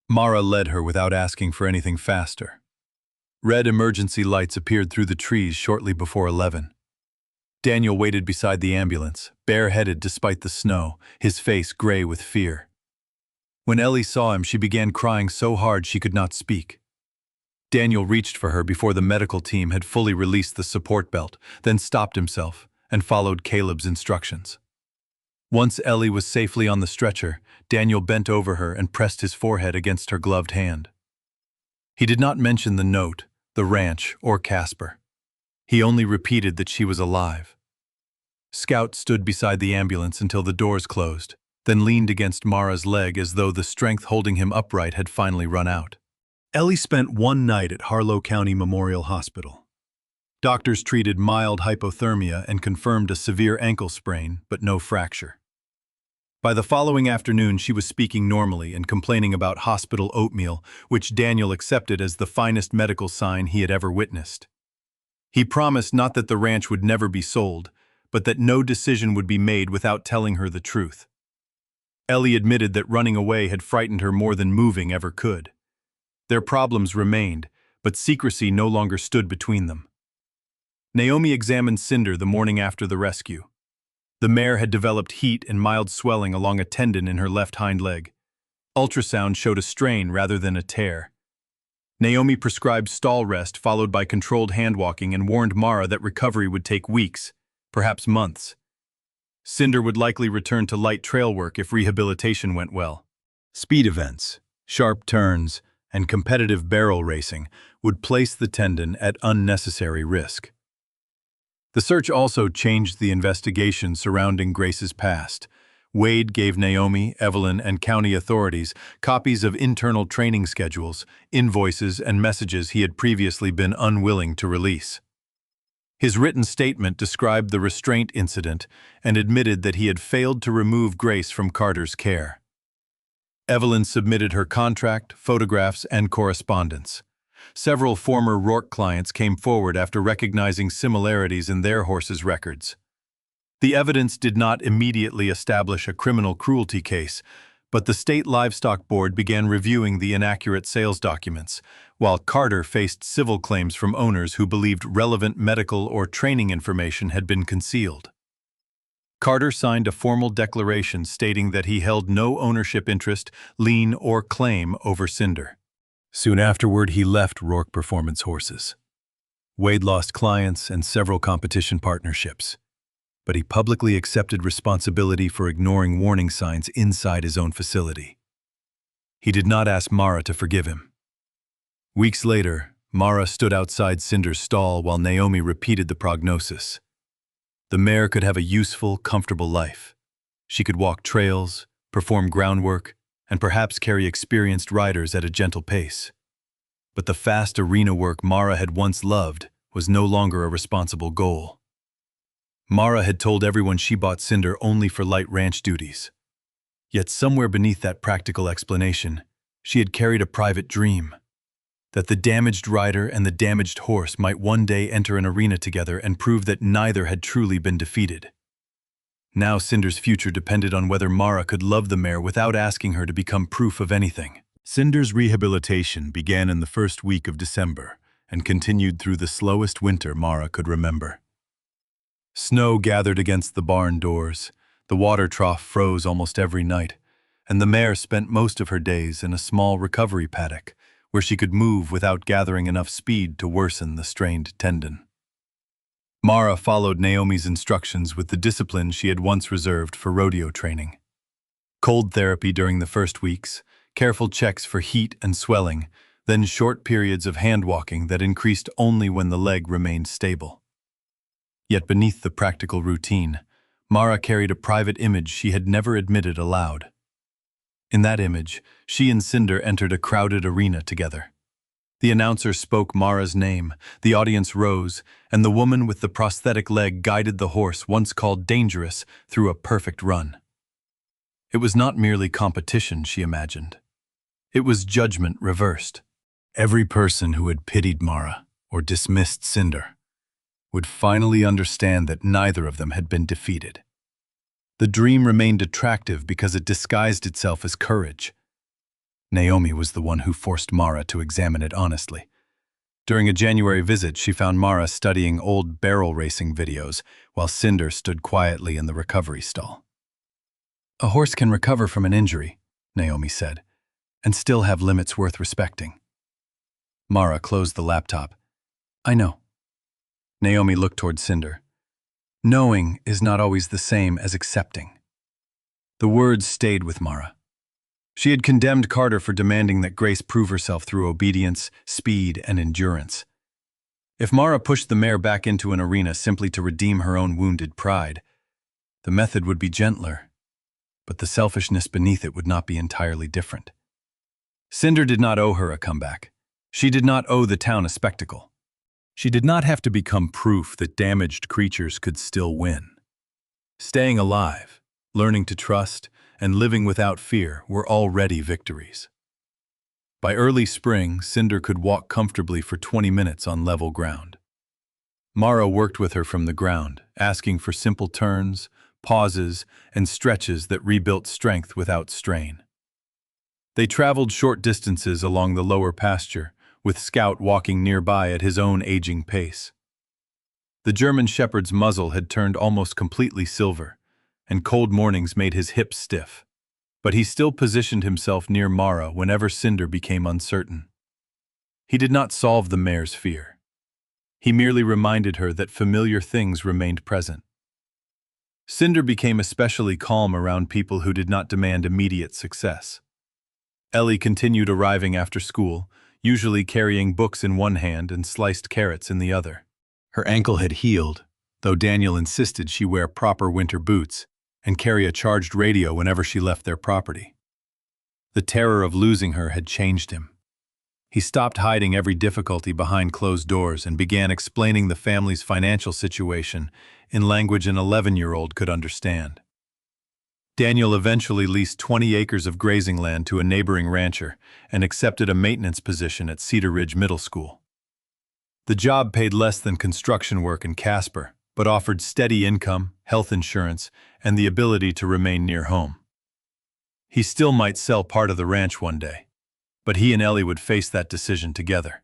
Mara led her without asking for anything faster. Red emergency lights appeared through the trees shortly before 11. Daniel waited beside the ambulance, bareheaded despite the snow, his face gray with fear. When Ellie saw him, she began crying so hard she could not speak. Daniel reached for her before the medical team had fully released the support belt, then stopped himself and followed Caleb's instructions. Once Ellie was safely on the stretcher, Daniel bent over her and pressed his forehead against her gloved hand. He did not mention the note, the ranch, or Casper. He only repeated that she was alive. Scout stood beside the ambulance until the doors closed, then leaned against Mara's leg as though the strength holding him upright had finally run out. Ellie spent one night at Harlow County Memorial Hospital. Doctors treated mild hypothermia and confirmed a severe ankle sprain, but no fracture. By the following afternoon, she was speaking normally and complaining about hospital oatmeal, which Daniel accepted as the finest medical sign he had ever witnessed. He promised not that the ranch would never be sold, but that no decision would be made without telling her the truth. Ellie admitted that running away had frightened her more than moving ever could. Their problems remained, but secrecy no longer stood between them. Naomi examined Cinder the morning after the rescue. The mare had developed heat and mild swelling along a tendon in her left hind leg. Ultrasound showed a strain rather than a tear. Naomi prescribed stall rest followed by controlled hand-walking and warned Mara that recovery would take weeks, perhaps months. Cinder would likely return to light trail work if rehabilitation went well. Speed events, sharp turns, and competitive barrel racing would place the tendon at unnecessary risk. The search also changed the investigation surrounding Grace's past. Wade gave Naomi, Evelyn, and county authorities copies of internal training schedules, invoices, and messages he had previously been unwilling to release. His written statement described the restraint incident and admitted that he had failed to remove Grace from Carter's care. Evelyn submitted her contract, photographs, and correspondence. Several former Rourke clients came forward after recognizing similarities in their horses' records. The evidence did not immediately establish a criminal cruelty case, but the State Livestock Board began reviewing the inaccurate sales documents, while Carter faced civil claims from owners who believed relevant medical or training information had been concealed. Carter signed a formal declaration stating that he held no ownership interest, lien, or claim over Cinder. Soon afterward, he left Rourke Performance Horses. Wade lost clients and several competition partnerships, but he publicly accepted responsibility for ignoring warning signs inside his own facility. He did not ask Mara to forgive him. Weeks later, Mara stood outside Cinder's stall while Naomi repeated the prognosis. The mare could have a useful, comfortable life. She could walk trails, perform groundwork, and perhaps carry experienced riders at a gentle pace. But the fast arena work Mara had once loved was no longer a responsible goal. Mara had told everyone she bought Cinder only for light ranch duties. Yet somewhere beneath that practical explanation, she had carried a private dream. That the damaged rider and the damaged horse might one day enter an arena together and prove that neither had truly been defeated. Now Cinder's future depended on whether Mara could love the mare without asking her to become proof of anything. Cinder's rehabilitation began in the first week of December and continued through the slowest winter Mara could remember. Snow gathered against the barn doors, the water trough froze almost every night, and the mare spent most of her days in a small recovery paddock, where she could move without gathering enough speed to worsen the strained tendon. Mara followed Naomi's instructions with the discipline she had once reserved for rodeo training. Cold therapy during the first weeks, careful checks for heat and swelling, then short periods of hand-walking that increased only when the leg remained stable. Yet beneath the practical routine, Mara carried a private image she had never admitted aloud. In that image, she and Cinder entered a crowded arena together. The announcer spoke Mara's name, the audience rose, and the woman with the prosthetic leg guided the horse once called Dangerous through a perfect run. It was not merely competition, she imagined. It was judgment reversed. Every person who had pitied Mara or dismissed Cinder would finally understand that neither of them had been defeated. The dream remained attractive because it disguised itself as courage. Naomi was the one who forced Mara to examine it honestly. During a January visit, she found Mara studying old barrel racing videos while Cinder stood quietly in the recovery stall. "A horse can recover from an injury," Naomi said, "and still have limits worth respecting." Mara closed the laptop. "I know." Naomi looked toward Cinder. "Knowing is not always the same as accepting." The words stayed with Mara. She had condemned Carter for demanding that Grace prove herself through obedience, speed, and endurance. If Mara pushed the mare back into an arena simply to redeem her own wounded pride, the method would be gentler, but the selfishness beneath it would not be entirely different. Cinder did not owe her a comeback. She did not owe the town a spectacle. She did not have to become proof that damaged creatures could still win. Staying alive, learning to trust, and living without fear were already victories. By early spring, Cinder could walk comfortably for 20 minutes on level ground. Mara worked with her from the ground, asking for simple turns, pauses, and stretches that rebuilt strength without strain. They traveled short distances along the lower pasture, with Scout walking nearby at his own aging pace. The German shepherd's muzzle had turned almost completely silver, and cold mornings made his hips stiff. But he still positioned himself near Mara whenever Cinder became uncertain. He did not solve the mare's fear. He merely reminded her that familiar things remained present. Cinder became especially calm around people who did not demand immediate success. Ellie continued arriving after school, usually carrying books in one hand and sliced carrots in the other. Her ankle had healed, though Daniel insisted she wear proper winter boots and carry a charged radio whenever she left their property. The terror of losing her had changed him. He stopped hiding every difficulty behind closed doors and began explaining the family's financial situation in language an 11-year-old could understand. Daniel eventually leased 20 acres of grazing land to a neighboring rancher and accepted a maintenance position at Cedar Ridge Middle School. The job paid less than construction work in Casper, but offered steady income, health insurance, and the ability to remain near home. He still might sell part of the ranch one day, but he and Ellie would face that decision together.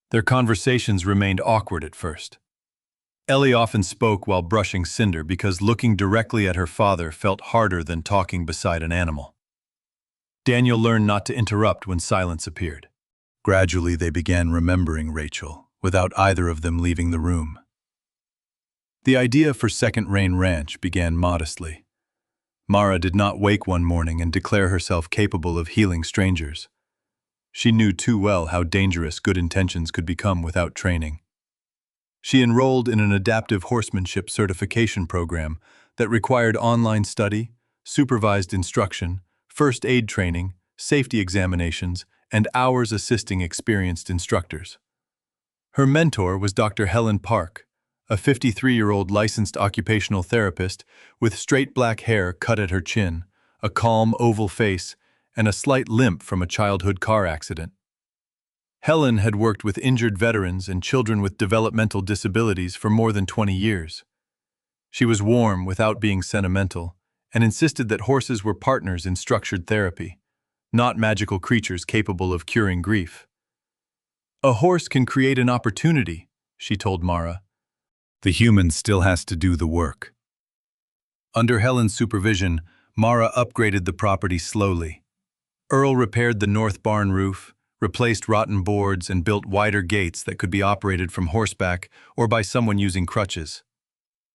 Their conversations remained awkward at first. Ellie often spoke while brushing Cinder because looking directly at her father felt harder than talking beside an animal. Daniel learned not to interrupt when silence appeared. Gradually, they began remembering Rachel, without either of them leaving the room. The idea for Second Rain Ranch began modestly. Mara did not wake one morning and declare herself capable of healing strangers. She knew too well how dangerous good intentions could become without training. She enrolled in an adaptive horsemanship certification program that required online study, supervised instruction, first aid training, safety examinations, and hours assisting experienced instructors. Her mentor was Dr. Helen Park, a 53-year-old licensed occupational therapist with straight black hair cut at her chin, a calm oval face, and a slight limp from a childhood car accident. Helen had worked with injured veterans and children with developmental disabilities for more than 20 years. She was warm without being sentimental and insisted that horses were partners in structured therapy, not magical creatures capable of curing grief. "A horse can create an opportunity," she told Mara. "The human still has to do the work." Under Helen's supervision, Mara upgraded the property slowly. Earl repaired the north barn roof, replaced rotten boards, and built wider gates that could be operated from horseback or by someone using crutches.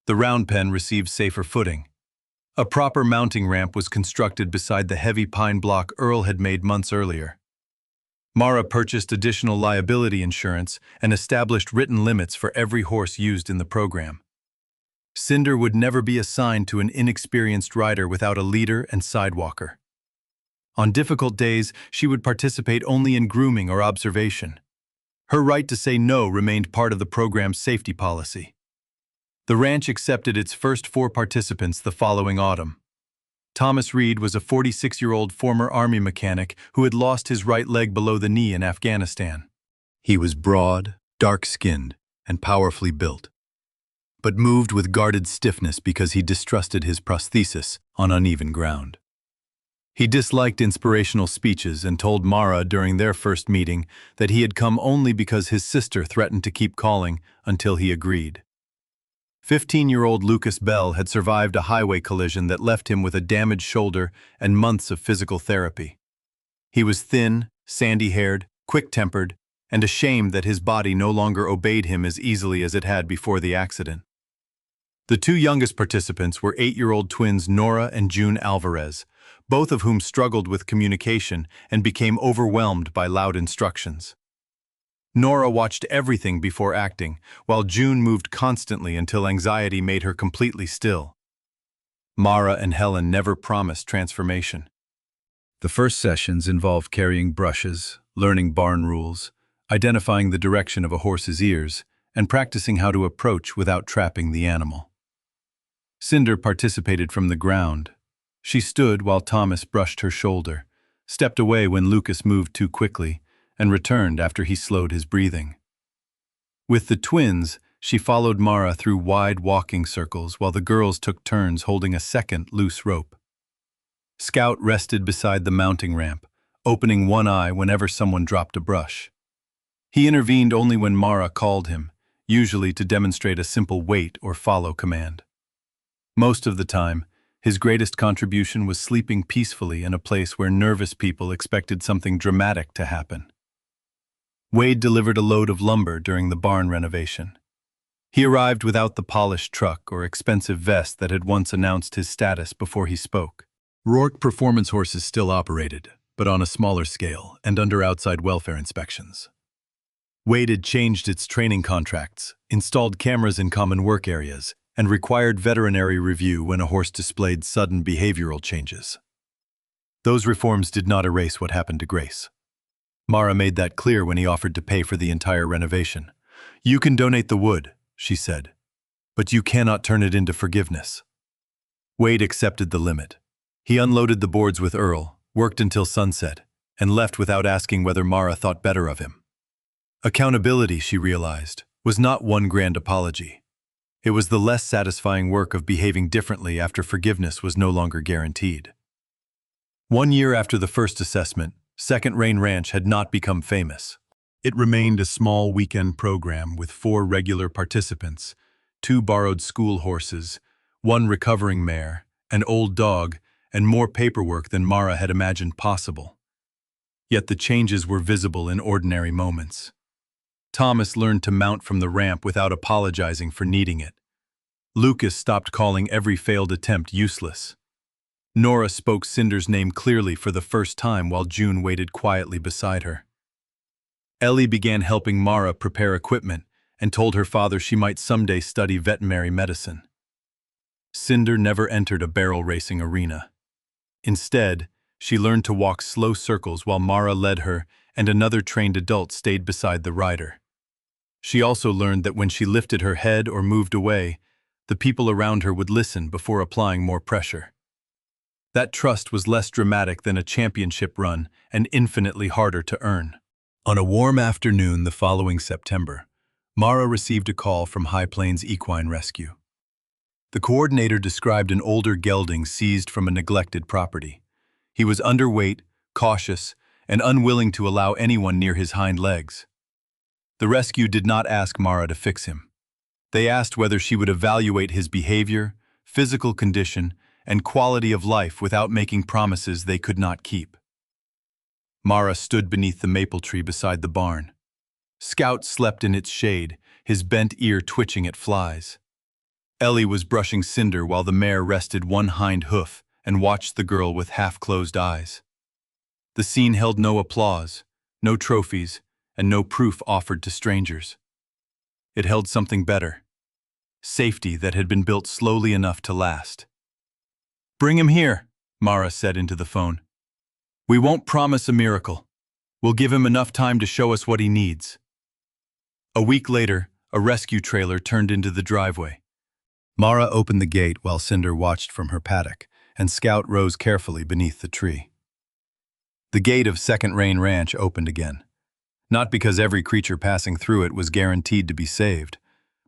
The round pen received safer footing. A proper mounting ramp was constructed beside the heavy pine block Earl had made months earlier. Mara purchased additional liability insurance and established written limits for every horse used in the program. Cinder would never be assigned to an inexperienced rider without a leader and sidewalker. On difficult days, she would participate only in grooming or observation. Her right to say no remained part of the program's safety policy. The ranch accepted its first 4 participants the following autumn. Thomas Reed was a 46-year-old former Army mechanic who had lost his right leg below the knee in Afghanistan. He was broad, dark-skinned, and powerfully built, but moved with guarded stiffness because he distrusted his prosthesis on uneven ground. He disliked inspirational speeches and told Mara during their first meeting that he had come only because his sister threatened to keep calling until he agreed. 15-year-old Lucas Bell had survived a highway collision that left him with a damaged shoulder and months of physical therapy. He was thin, sandy-haired, quick-tempered, and ashamed that his body no longer obeyed him as easily as it had before the accident. The 2 youngest participants were 8-year-old twins Nora and June Alvarez, both of whom struggled with communication and became overwhelmed by loud instructions. Nora watched everything before acting, while June moved constantly until anxiety made her completely still. Mara and Helen never promised transformation. The first sessions involved carrying brushes, learning barn rules, identifying the direction of a horse's ears, and practicing how to approach without trapping the animal. Cinder participated from the ground. She stood while Thomas brushed her shoulder, stepped away when Lucas moved too quickly, and returned after he slowed his breathing. With the twins, she followed Mara through wide walking circles while the girls took turns holding a second loose rope. Scout rested beside the mounting ramp, opening one eye whenever someone dropped a brush. He intervened only when Mara called him, usually to demonstrate a simple wait or follow command. Most of the time, his greatest contribution was sleeping peacefully in a place where nervous people expected something dramatic to happen. Wade delivered a load of lumber during the barn renovation. He arrived without the polished truck or expensive vest that had once announced his status before he spoke. Rourke performance horses still operated, but on a smaller scale and under outside welfare inspections. Wade had changed its training contracts, installed cameras in common work areas, and required veterinary review when a horse displayed sudden behavioral changes. Those reforms did not erase what happened to Grace. Mara made that clear when he offered to pay for the entire renovation. "You can donate the wood," she said, "but you cannot turn it into forgiveness." Wade accepted the limit. He unloaded the boards with Earl, worked until sunset, and left without asking whether Mara thought better of him. Accountability, she realized, was not one grand apology. It was the less satisfying work of behaving differently after forgiveness was no longer guaranteed. 1 year after the first assessment, Second Rain Ranch had not become famous. It remained a small weekend program with 4 regular participants, 2 borrowed school horses, 1 recovering mare, an old dog, and more paperwork than Mara had imagined possible. Yet the changes were visible in ordinary moments. Thomas learned to mount from the ramp without apologizing for needing it. Lucas stopped calling every failed attempt useless. Nora spoke Cinder's name clearly for the first time while June waited quietly beside her. Ellie began helping Mara prepare equipment and told her father she might someday study veterinary medicine. Cinder never entered a barrel racing arena. Instead, she learned to walk slow circles while Mara led her and another trained adult stayed beside the rider. She also learned that when she lifted her head or moved away, the people around her would listen before applying more pressure. That trust was less dramatic than a championship run and infinitely harder to earn. On a warm afternoon the following September, Mara received a call from High Plains Equine Rescue. The coordinator described an older gelding seized from a neglected property. He was underweight, cautious, and unwilling to allow anyone near his hind legs. The rescue did not ask Mara to fix him. They asked whether she would evaluate his behavior, physical condition, and quality of life without making promises they could not keep. Mara stood beneath the maple tree beside the barn. Scout slept in its shade, his bent ear twitching at flies. Ellie was brushing Cinder while the mare rested one hind hoof and watched the girl with half-closed eyes. The scene held no applause, no trophies, and no proof offered to strangers. It held something better. Safety that had been built slowly enough to last. "Bring him here," Mara said into the phone. "We won't promise a miracle. We'll give him enough time to show us what he needs." A week later, a rescue trailer turned into the driveway. Mara opened the gate while Cinder watched from her paddock, and Scout rose carefully beneath the tree. The gate of Second Rain Ranch opened again. Not because every creature passing through it was guaranteed to be saved,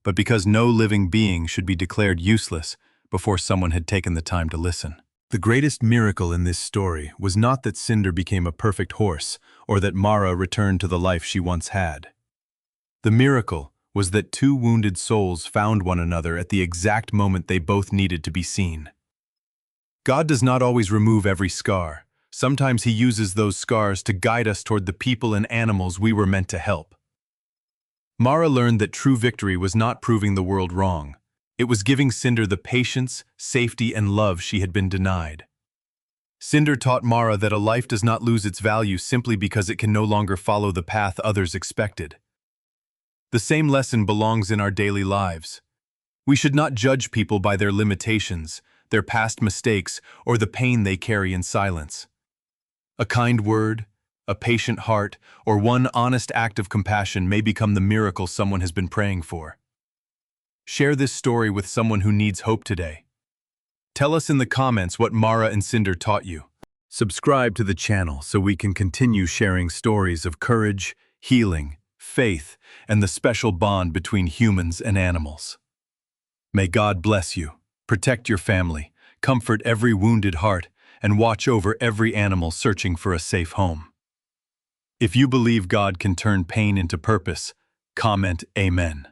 but because no living being should be declared useless before someone had taken the time to listen. The greatest miracle in this story was not that Cinder became a perfect horse or that Mara returned to the life she once had. The miracle was that two wounded souls found one another at the exact moment they both needed to be seen. God does not always remove every scar. Sometimes He uses those scars to guide us toward the people and animals we were meant to help. Mara learned that true victory was not proving the world wrong. It was giving Cinder the patience, safety, and love she had been denied. Cinder taught Mara that a life does not lose its value simply because it can no longer follow the path others expected. The same lesson belongs in our daily lives. We should not judge people by their limitations, their past mistakes, or the pain they carry in silence. A kind word, a patient heart, or one honest act of compassion may become the miracle someone has been praying for. Share this story with someone who needs hope today. Tell us in the comments what Mara and Cinder taught you. Subscribe to the channel so we can continue sharing stories of courage, healing, faith, and the special bond between humans and animals. May God bless you, protect your family, comfort every wounded heart, and watch over every animal searching for a safe home. If you believe God can turn pain into purpose, comment Amen.